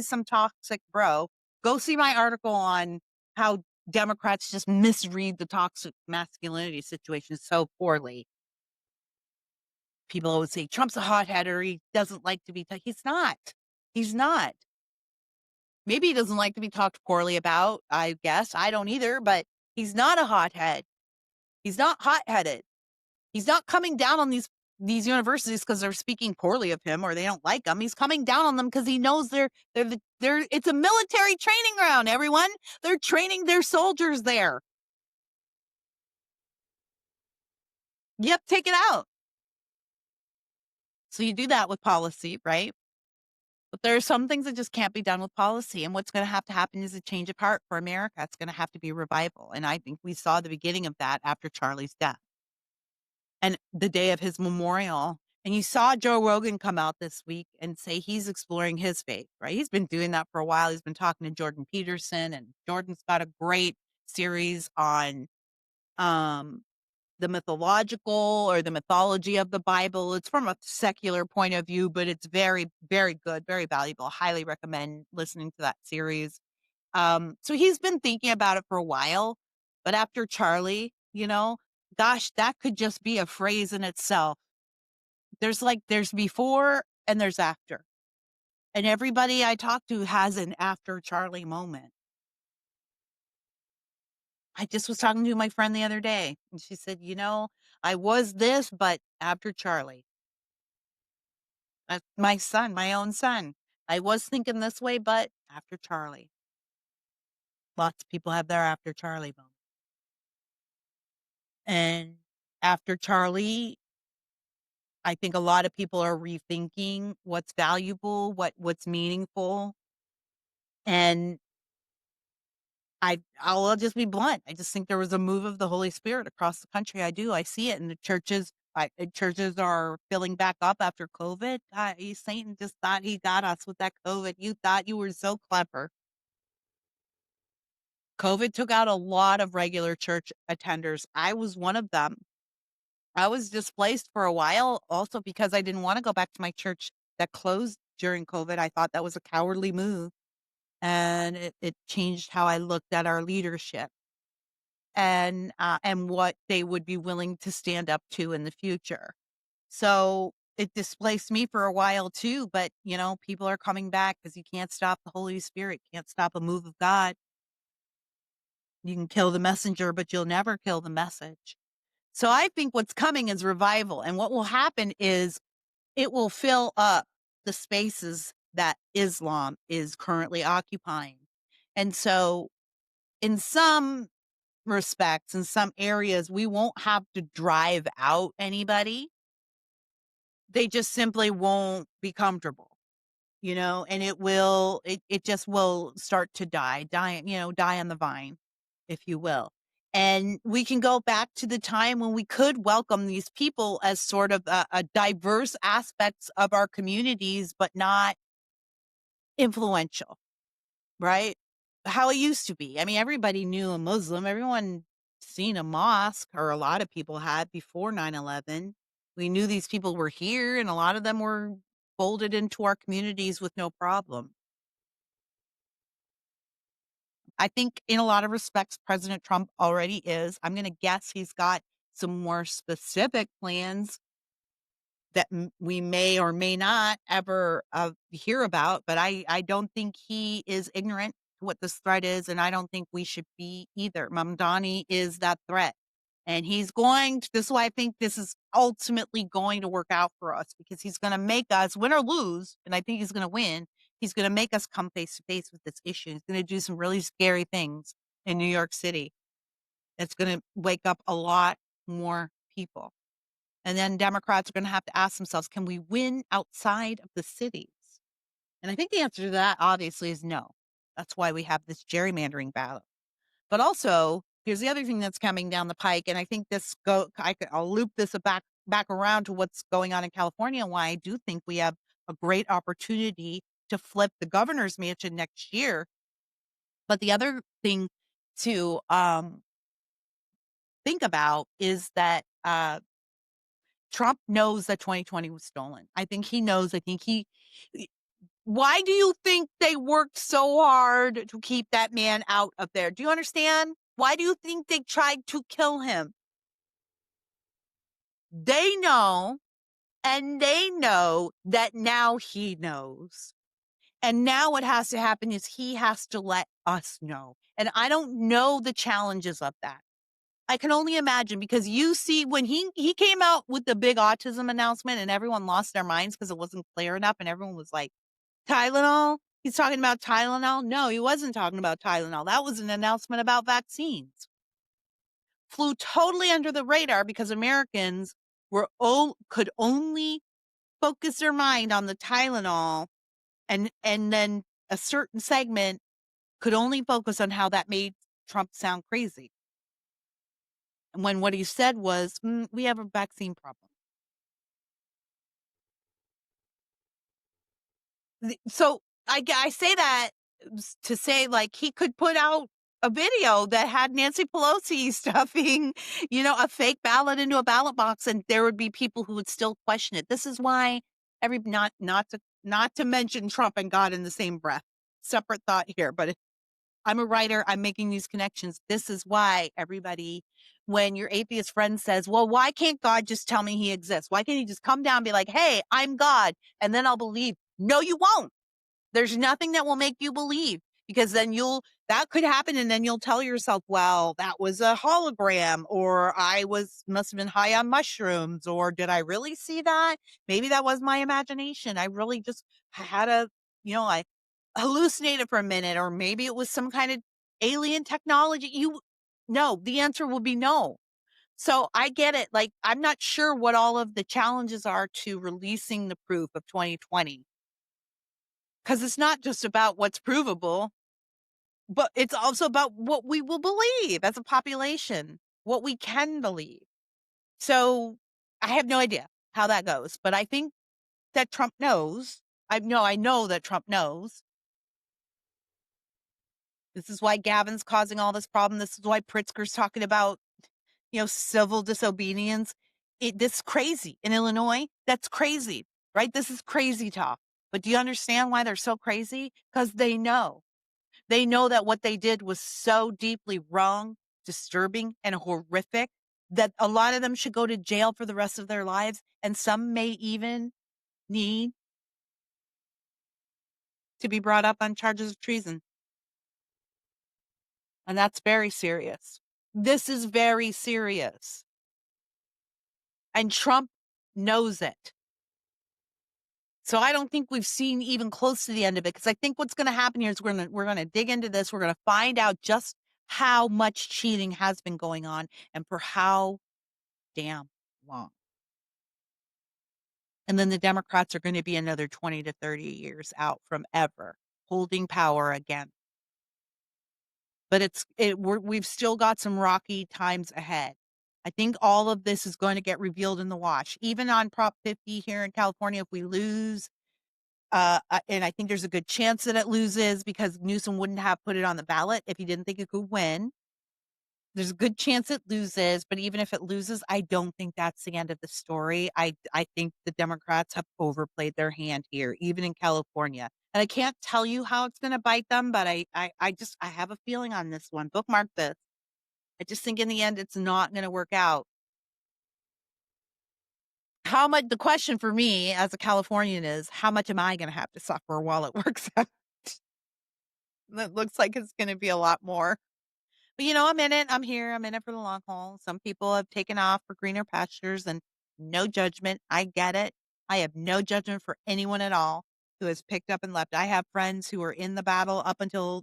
some toxic bro. Go see my article on how Democrats just misread the toxic masculinity situation so poorly. People always say Trump's a hothead or he doesn't like to be he's not. He's not. Maybe he doesn't like to be talked poorly about, I guess. I don't either, but he's not a hothead. He's not hot-headed. He's not coming down on these universities because they're speaking poorly of him or they don't like him. He's coming down on them because he knows they're it's a military training ground, everyone. They're training their soldiers there. Yep, take it out. So you do that with policy, right? But there are some things that just can't be done with policy. And what's going to happen is a change of heart for America. It's going to have to be revival. And I think we saw the beginning of that after Charlie's death and the day of his memorial. And you saw Joe Rogan come out this week and say he's exploring his faith, right? He's been doing that for a while. He's been talking to Jordan Peterson, and Jordan's got a great series on um, the mythology of the Bible. It's from a secular point of view, but it's very, very good, very valuable. Highly recommend listening to that series. So he's been thinking about it for a while, but after Charlie, gosh, that could just be a phrase in itself. There's before and there's after. And everybody I talk to has an after Charlie moment. I just was talking to my friend the other day and she said, I was this, but after Charlie. That's my son, my own son. I was thinking this way, but after Charlie. Lots of people have their after Charlie moment. And after Charlie, I think a lot of people are rethinking what's valuable, what's meaningful. And I'll just be blunt. I just think there was a move of the Holy Spirit across the country. I do. I see it in the churches. Churches are filling back up after COVID. Satan just thought he got us with that COVID. You thought you were so clever. COVID took out a lot of regular church attenders. I was one of them. I was displaced for a while also because I didn't want to go back to my church that closed during COVID. I thought that was a cowardly move. And it changed how I looked at our leadership and what they would be willing to stand up to in the future. So it displaced me for a while too, but people are coming back because you can't stop the Holy Spirit, can't stop a move of God. You can kill the messenger, but you'll never kill the message. So I think what's coming is revival. And what will happen is it will fill up the spaces that Islam is currently occupying. And so in some respects, in some areas, we won't have to drive out anybody. They just simply won't be comfortable, and it just will start to die on the vine, if you will. And we can go back to the time when we could welcome these people as sort of a diverse aspects of our communities, but not influential, right? How it used to be. I mean, everybody knew a Muslim. Everyone seen a mosque, or a lot of people had before 9/11. We knew these people were here, and a lot of them were folded into our communities with no problem. I think in a lot of respects, President Trump already is. I'm going to guess he's got some more specific plans that we may or may not ever hear about, but I don't think he is ignorant to what this threat is, and I don't think we should be either. Mamdani is that threat, and this is why I think this is ultimately going to work out for us, because he's going to make us, win or lose, and I think he's going to win. He's going to make us come face to face with this issue. He's going to do some really scary things in New York City. It's going to wake up a lot more people. And then Democrats are going to have to ask themselves, can we win outside of the cities? And I think the answer to that obviously is no. That's why we have this gerrymandering battle. But also, here's the other thing that's coming down the pike, and I think I'll loop this back around to what's going on in California, and why I do think we have a great opportunity to flip the governor's mansion next year. But the other thing to think about is that Trump knows that 2020 was stolen. I think he knows. I think he. Why do you think they worked so hard to keep that man out of there? Do you understand? Why do you think they tried to kill him? They know, and they know that now he knows. And now what has to happen is he has to let us know. And I don't know the challenges of that. I can only imagine, because you see when he came out with the big autism announcement and everyone lost their minds because it wasn't clear enough and everyone was like, Tylenol? He's talking about Tylenol? No, he wasn't talking about Tylenol. That was an announcement about vaccines. Flew totally under the radar because Americans could only focus their mind on the Tylenol, and then a certain segment could only focus on how that made Trump sound crazy. And when what he said was, we have a vaccine problem. So I say that to say, like, he could put out a video that had Nancy Pelosi stuffing, a fake ballot into a ballot box, and there would be people who would still question it. This is why not to mention Trump and God in the same breath. Separate thought here, but I'm a writer. I'm making these connections. This is why everybody, when your atheist friend says, well, why can't God just tell me he exists? Why can't he just come down and be like, hey, I'm God, and then I'll believe? No, you won't. There's nothing that will make you believe, because then that could happen. And then you'll tell yourself, well, that was a hologram, or must have been high on mushrooms, or did I really see that? Maybe that was my imagination. I really just had I hallucinated for a minute, or maybe it was some kind of alien technology. No, the answer will be no. So I get it. Like, I'm not sure what all of the challenges are to releasing the proof of 2020. Because it's not just about what's provable, but it's also about what we will believe as a population, what we can believe. So I have no idea how that goes, but I think that Trump knows. I know that Trump knows. This is why Gavin's causing all this problem. This is why Pritzker's talking about, civil disobedience. This is crazy in Illinois. That's crazy, right? This is crazy talk. But do you understand why they're so crazy? Because they know. They know that what they did was so deeply wrong, disturbing, and horrific that a lot of them should go to jail for the rest of their lives. And some may even need to be brought up on charges of treason. And that's very serious. This is very serious. And Trump knows it. So I don't think we've seen even close to the end of it, because I think what's going to happen here is we're going to dig into this. We're going to find out just how much cheating has been going on and for how damn long. And then the Democrats are going to be another 20 to 30 years out from ever holding power again. But we've still got some rocky times ahead. I think all of this is going to get revealed in the wash. Even on Prop 50 here in California, if we lose, and I think there's a good chance that it loses, because Newsom wouldn't have put it on the ballot if he didn't think it could win. There's a good chance it loses, but even if it loses, I don't think that's the end of the story. I think the Democrats have overplayed their hand here, even in California. And I can't tell you how it's going to bite them, but I have a feeling on this one. Bookmark this. I just think in the end, it's not going to work out. The question for me as a Californian is, how much am I going to have to suffer while it works out? It looks like it's going to be a lot more. But, I'm in it. I'm here. I'm in it for the long haul. Some people have taken off for greener pastures, and no judgment. I get it. I have no judgment for anyone at all who has picked up and left. I have friends who were in the battle up until,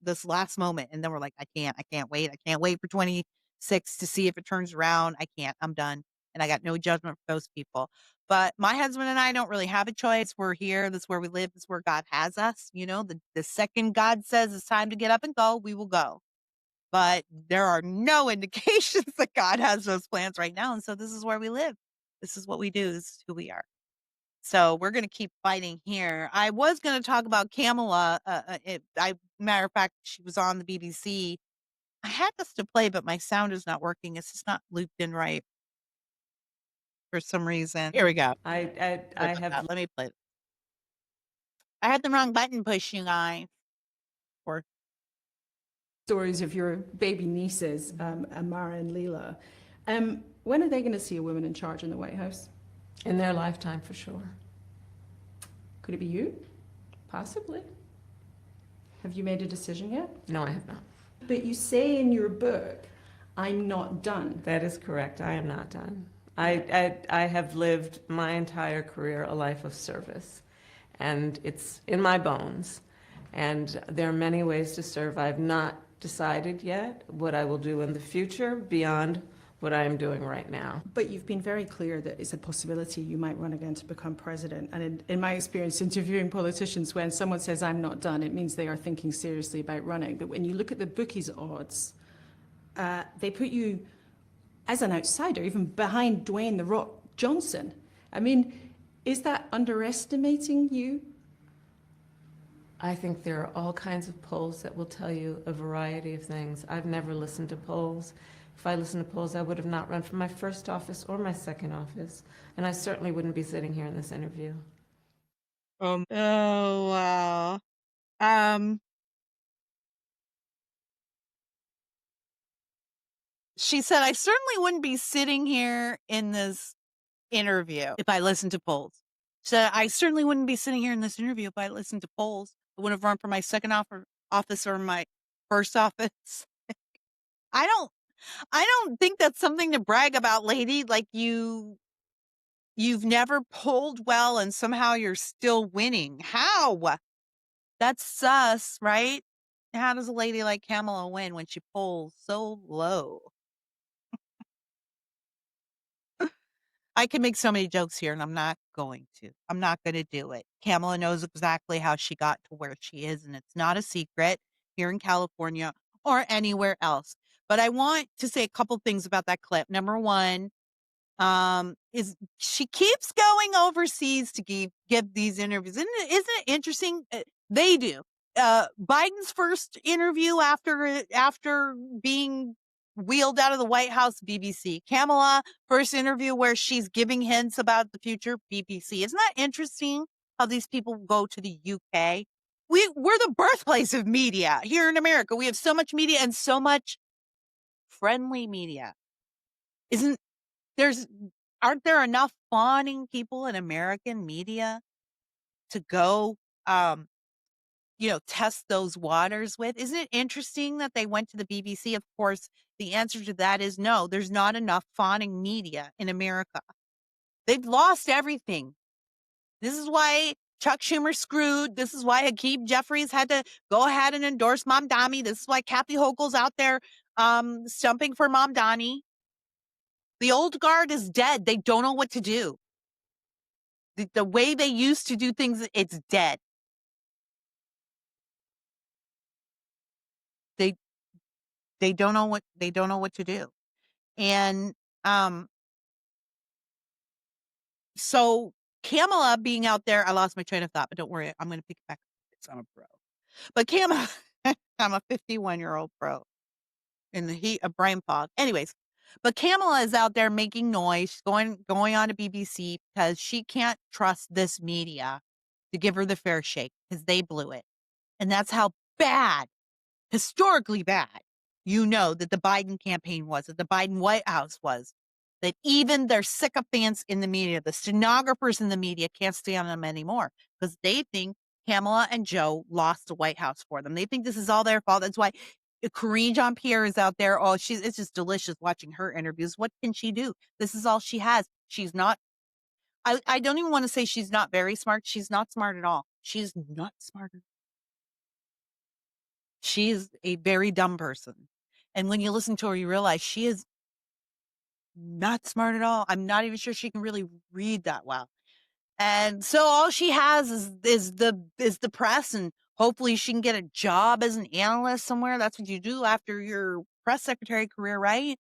this last moment. And then we're like, I can't wait. I can't wait for 26 to see if it turns around. I can't. I'm done. And I got no judgment for those people. But my husband and I don't really have a choice. We're here. This is where we live. This is where God has us. The second God says it's time to get up and go, we will go. But there are no indications that God has those plans right now. And so this is where we live. This is what we do. This is who we are. So we're going to keep fighting here. I was going to talk about Kamala. Matter of fact, she was on the BBC I had this to play, but my sound is not working. It's just not looped in right for some reason. Here we go. I I Sorry I about have that. Let me play it. I had the wrong button push, you guys. Or stories of your baby nieces, Amara and Leela. When are they going to see a woman in charge in the White House? in their lifetime for sure. Could it be you? Possibly. Have you made a decision yet? No, I have not. But you say in your book, I'm not done. That is correct. I am not done. I have lived my entire career a life of service, and it's in my bones. And there are many ways to serve. I've not decided yet what I will do in the future beyond what I am doing right now. But you've been very clear that it's a possibility you might run again to become president. And in my experience interviewing politicians, when someone says, I'm not done, it means they are thinking seriously about running. But when you look at the bookies' odds, they put you as an outsider, even behind Dwayne "The Rock" Johnson. I mean, is that underestimating you? I think there are all kinds of polls that will tell you a variety of things. I've never listened to polls. If I listened to polls, I would have not run for my first office or my second office, and I certainly wouldn't be sitting here in this interview. oh wow. Um she said, I certainly wouldn't be sitting here in this interview if I listened to polls. She said, I certainly wouldn't be sitting here in this interview if I listened to polls. I wouldn't have run for my second office or my first office. I don't I don't think that's something to brag about, lady. Like you've never polled well and somehow you're still winning. How? That's sus, right? How does a lady like Kamala win when she polls so low? I can make so many jokes here, and I'm not going to. I'm not going to do it. Kamala knows exactly how she got to where she is, and it's not a secret here in California or anywhere else. But I want to say a couple things about that clip. Number one, is she keeps going overseas to give these interviews. Isn't it interesting? They do. Biden's first interview after being wheeled out of the White House, BBC. Kamala, first interview where she's giving hints about the future, BBC. Isn't that interesting how these people go to the UK? We're the birthplace of media here in America. We have so much media and so much friendly media. Isn't there's Aren't there enough fawning people in American media to go, test those waters with? Isn't it interesting that they went to the BBC? Of course, the answer to that is no, there's not enough fawning media in America. They've lost everything. This is why Chuck Schumer screwed. This is why Hakeem Jeffries had to go ahead and endorse Mamdani. This is why Kathy Hochul's out there stumping for Mamdani. The old guard is dead. They don't know what to do. The way they used to do things, it's dead. They they don't know what to do. And so Kamala being out there, I lost my train of thought, but don't worry, I'm gonna pick it back up. I'm a pro. But Kamala, I'm a 51-year-old pro in the heat of brain fog. Anyways, but Kamala is out there making noise. She's going on to BBC because she can't trust this media to give her the fair shake because they blew it. And that's how bad, historically bad, that the Biden campaign was, that the Biden White House was, that even their sycophants in the media, the stenographers in the media can't stand them anymore because they think Kamala and Joe lost the White House for them. They think this is all their fault. That's why Karine Jean-Pierre is out there. Oh, it's just delicious watching her interviews. What can she do? This is all she has. She's not, I don't even want to say she's not very smart. She's not smart at all. She's not smart. She is a very dumb person. And when you listen to her, you realize she is not smart at all. I'm not even sure she can really read that well. And so all she has is the press, and hopefully she can get a job as an analyst somewhere. That's what you do after your press secretary career, right?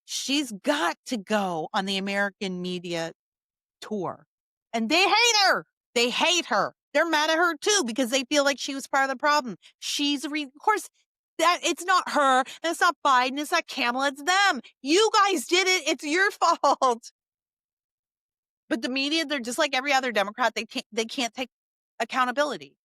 She's got to go on the American media tour. And they hate her. They hate her. They're mad at her too because they feel like she was part of the problem. Of course, That it's not her, and it's not Biden, it's not Kamala, it's them. You guys did it. It's your fault. But the media, they're just like every other Democrat. They can't take accountability.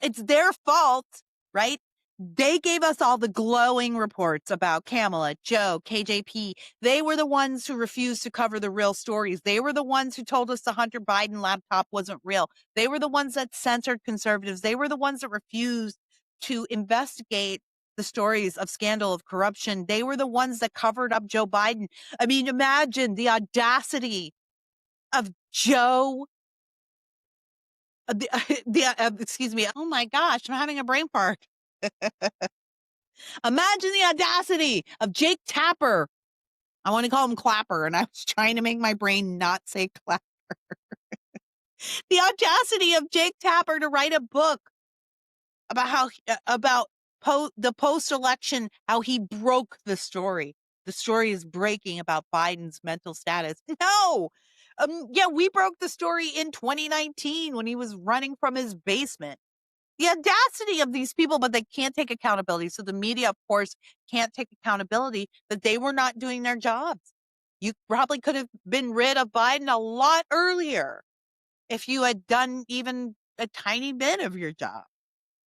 It's their fault, right? They gave us all the glowing reports about Kamala, Joe, KJP. They were the ones who refused to cover the real stories. They were the ones who told us the Hunter Biden laptop wasn't real. They were the ones that censored conservatives. They were the ones that refused to investigate the stories of scandal, of corruption. They were the ones that covered up Joe Biden. I mean, imagine the audacity of Joe. Excuse me. Oh my gosh, I'm having a brain fart. Imagine the audacity of Jake Tapper. I want to call him Clapper, and I was trying to make my brain not say Clapper. The audacity of Jake Tapper to write a book about the post-election, how he broke the story. The story is breaking about Biden's mental status. No. Yeah, we broke the story in 2019 when he was running from his basement. The audacity of these people, but they can't take accountability. So the media, of course, can't take accountability that they were not doing their jobs. You probably could have been rid of Biden a lot earlier if you had done even a tiny bit of your job.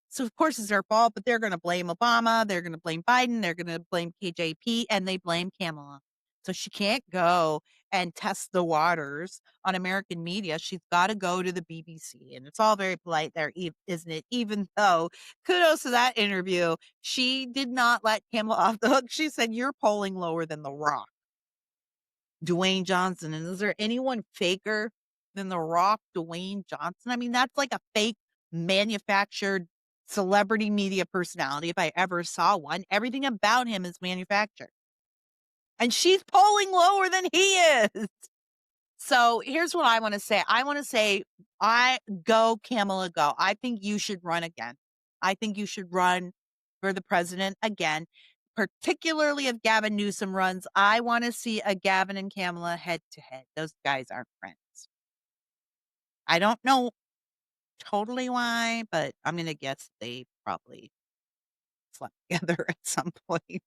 So of course it's their fault, but they're going to blame Obama. They're going to blame Biden. They're going to blame KJP, and they blame Kamala. So she can't go and test the waters on American media. She's got to go to the BBC, and it's all very polite there, isn't it? Even though, kudos to that interview, she did not let Kamala off the hook. She said, "You're polling lower than The Rock, Dwayne Johnson." And is there anyone faker than The Rock, Dwayne Johnson? I mean, that's like a fake manufactured celebrity media personality if I ever saw one. Everything about him is manufactured. And she's polling lower than he is. So here's what I want to say. I want to say, go Kamala, go. I think you should run again. I think you should run for the president again, particularly if Gavin Newsom runs. I want to see a Gavin and Kamala head to head. Those guys aren't friends. I don't know totally why, but I'm going to guess they probably slept together at some point.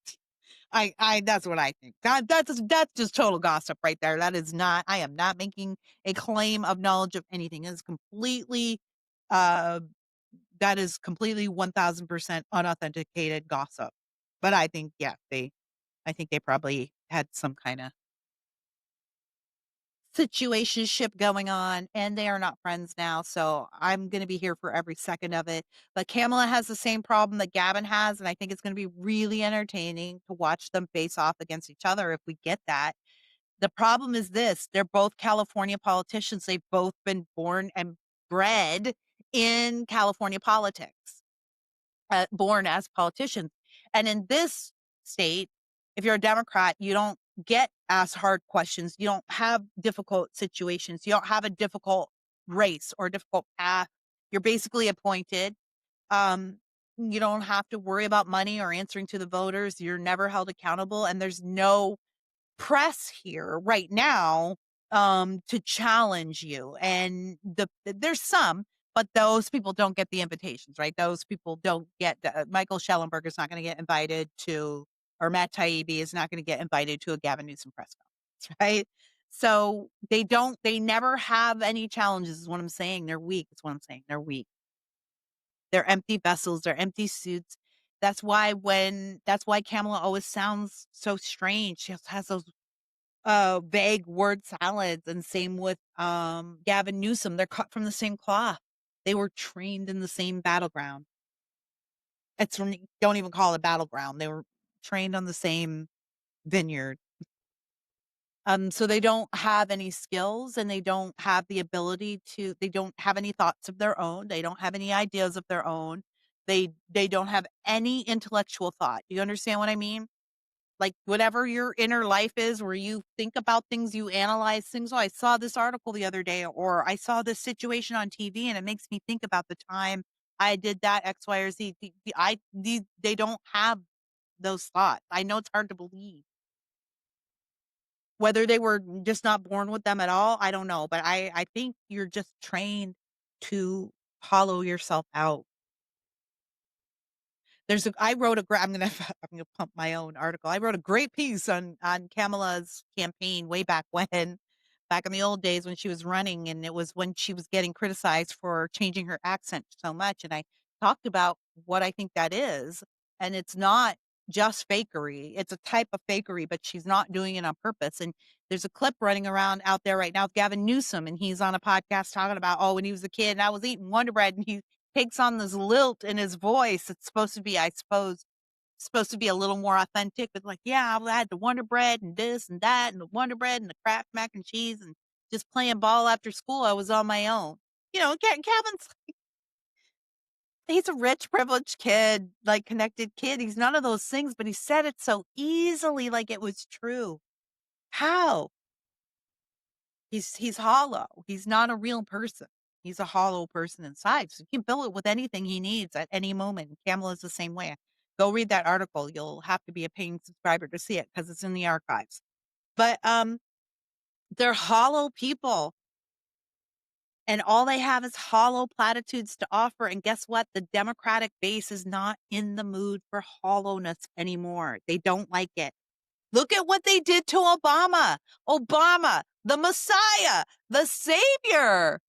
That's what I think. That's just total gossip right there. That is not, I am not making a claim of knowledge of anything. It's completely, uh, that is completely 1000% unauthenticated gossip. But I think, yeah, I think they probably had some kind of situationship going on, and they are not friends now. So I'm going to be here for every second of it. But Kamala has the same problem that Gavin has, and I think it's going to be really entertaining to watch them face off against each other if we get that. The problem is this: they're both California politicians. They've both been born and bred in California politics, born as politicians. And in this state, if you're a Democrat, you don't get asked hard questions. You don't have difficult situations. You don't have a difficult race or difficult path. You're basically appointed. You don't have to worry about money or answering to the voters. You're never held accountable. And there's no press here right now to challenge you. And there's some, but those people don't get the invitations, right? Those people don't get Michael Schellenberg is not going to get invited to, or Matt Taibbi is not going to get invited to a Gavin Newsom press conference, right? So they never have any challenges is what I'm saying. They're weak. That's what I'm saying. They're weak. They're empty vessels. They're empty suits. That's why Kamala always sounds so strange. She has those vague word salads, and same with Gavin Newsom. They're cut from the same cloth. They were trained in the same battleground. Don't even call it battleground. They were trained on the same vineyard. So they don't have any skills, and they don't have the ability they don't have any thoughts of their own. They don't have any ideas of their own. They don't have any intellectual thought. Do you understand what I mean? Like whatever your inner life is, where you think about things, you analyze things. Oh, I saw this article the other day, or I saw this situation on TV, and it makes me think about the time I did that X, Y, or Z. They don't have those thoughts. I know it's hard to believe. Whether they were just not born with them at all, I don't know. But I think you're just trained to hollow yourself out. I wrote I'm gonna pump my own article. I wrote a great piece on Kamala's campaign way back when, back in the old days when she was running, and it was when she was getting criticized for changing her accent so much. And I talked about what I think that is, and it's not just fakery. It's a type of fakery, but she's not doing it on purpose. And there's a clip running around out there right now with Gavin Newsom, and he's on a podcast talking about, oh, when he was a kid, and I was eating Wonder Bread, and he takes on this lilt in his voice. It's supposed to be, I suppose, supposed to be a little more authentic, but like, yeah, I had the Wonder Bread and this and that and the Wonder Bread and the Kraft mac and cheese and just playing ball after school. I was on my own. Kevin's, he's a rich, privileged kid, like connected kid. He's none of those things, but he said it so easily, like it was true. How? He's hollow. He's not a real person. He's a hollow person inside. So you can fill it with anything he needs at any moment. Kamala's the same way. Go read that article. You'll have to be a paying subscriber to see it because it's in the archives. But they're hollow people. And all they have is hollow platitudes to offer. And guess what? The Democratic base is not in the mood for hollowness anymore. They don't like it. Look at what they did to Obama. Obama, the Messiah, the savior.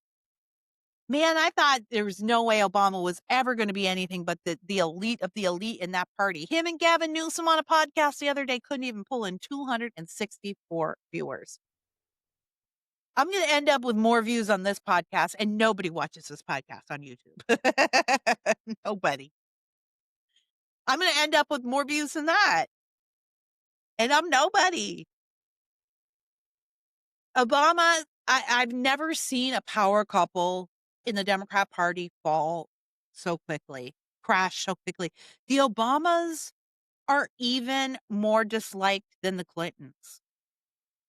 Man, I thought there was no way Obama was ever going to be anything but the elite of the elite in that party. Him and Gavin Newsom on a podcast the other day couldn't even pull in 264 viewers. I'm going to end up with more views on this podcast, and nobody watches this podcast on YouTube. Nobody. I'm going to end up with more views than that. And I'm nobody. Obama, I've never seen a power couple in the Democrat Party fall so quickly, crash so quickly. The Obamas are even more disliked than the Clintons.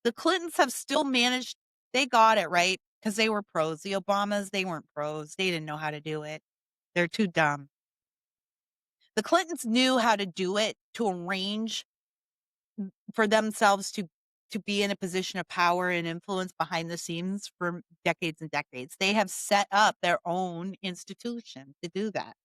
The Clintons have still managed, they got it right because they were pros. The Obamas, they weren't pros. They didn't know how to do it. They're too dumb. The Clintons knew how to do it, to arrange for themselves to be in a position of power and influence behind the scenes for decades and decades. They have set up their own institution to do that.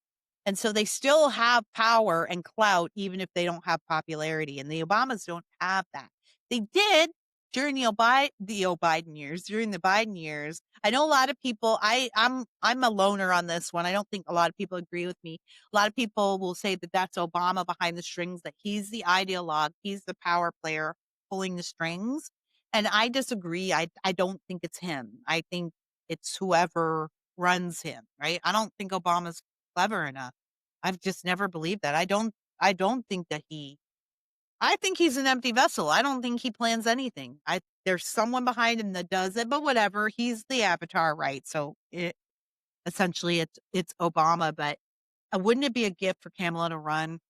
And so they still have power and clout, even if they don't have popularity. And the Obamas don't have that. They did during the Biden years. During the Biden years, I know a lot of people. I'm a loner on this one. I don't think a lot of people agree with me. A lot of people will say that that's Obama behind the strings. That he's the ideologue. He's the power player pulling the strings. And I disagree. I don't think it's him. I think it's whoever runs him. Right. I don't think Obama's clever enough. I've just never believed that. I don't think that I think he's an empty vessel. I don't think he plans anything. There's someone behind him that does it, but whatever. He's the avatar, right? So essentially it's Obama, but wouldn't it be a gift for Kamala to run?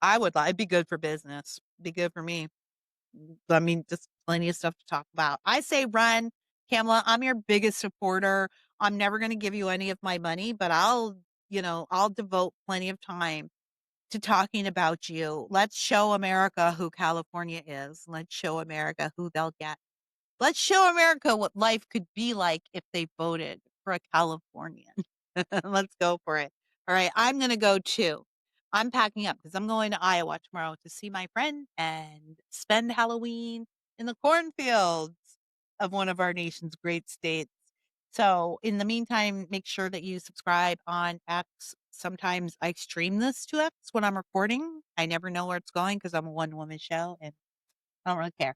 It'd be good for business. Be good for me. I mean, just plenty of stuff to talk about. I say run, Kamala. I'm your biggest supporter. I'm never going to give you any of my money, but I'll devote plenty of time to talking about you. Let's show America who California is. Let's show America who they'll get. Let's show America what life could be like if they voted for a Californian. Let's go for it. All right, I'm going to go too. I'm packing up because I'm going to Iowa tomorrow to see my friend and spend Halloween in the cornfields of one of our nation's great states. So in the meantime, make sure that you subscribe on X. Sometimes I stream this to X when I'm recording. I never know where it's going because I'm a one-woman show and I don't really care.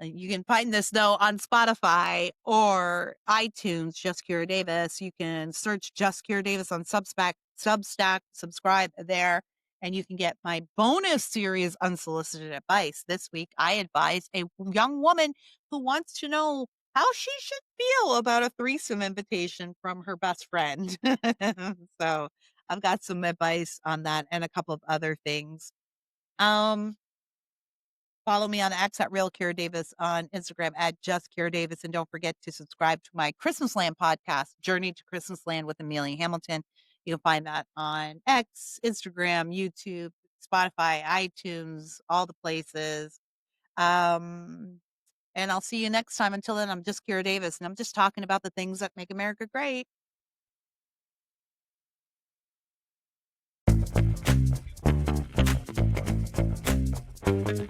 You can find this though on Spotify or iTunes, Just Kira Davis. You can search Just Kira Davis on Substack, subscribe there, and you can get my bonus series, Unsolicited Advice. This week, I advise a young woman who wants to know how she should feel about a threesome invitation from her best friend. So I've got some advice on that and a couple of other things. Follow me on X at Real Kira Davis, on Instagram at Just Kira Davis. And don't forget to subscribe to my Christmas Land podcast, Journey to Christmas Land with Amelia Hamilton. You can find that on X, Instagram, YouTube, Spotify, iTunes, all the places. And I'll see you next time. Until then, I'm just Kira Davis, and I'm just talking about the things that make America great. Thanks.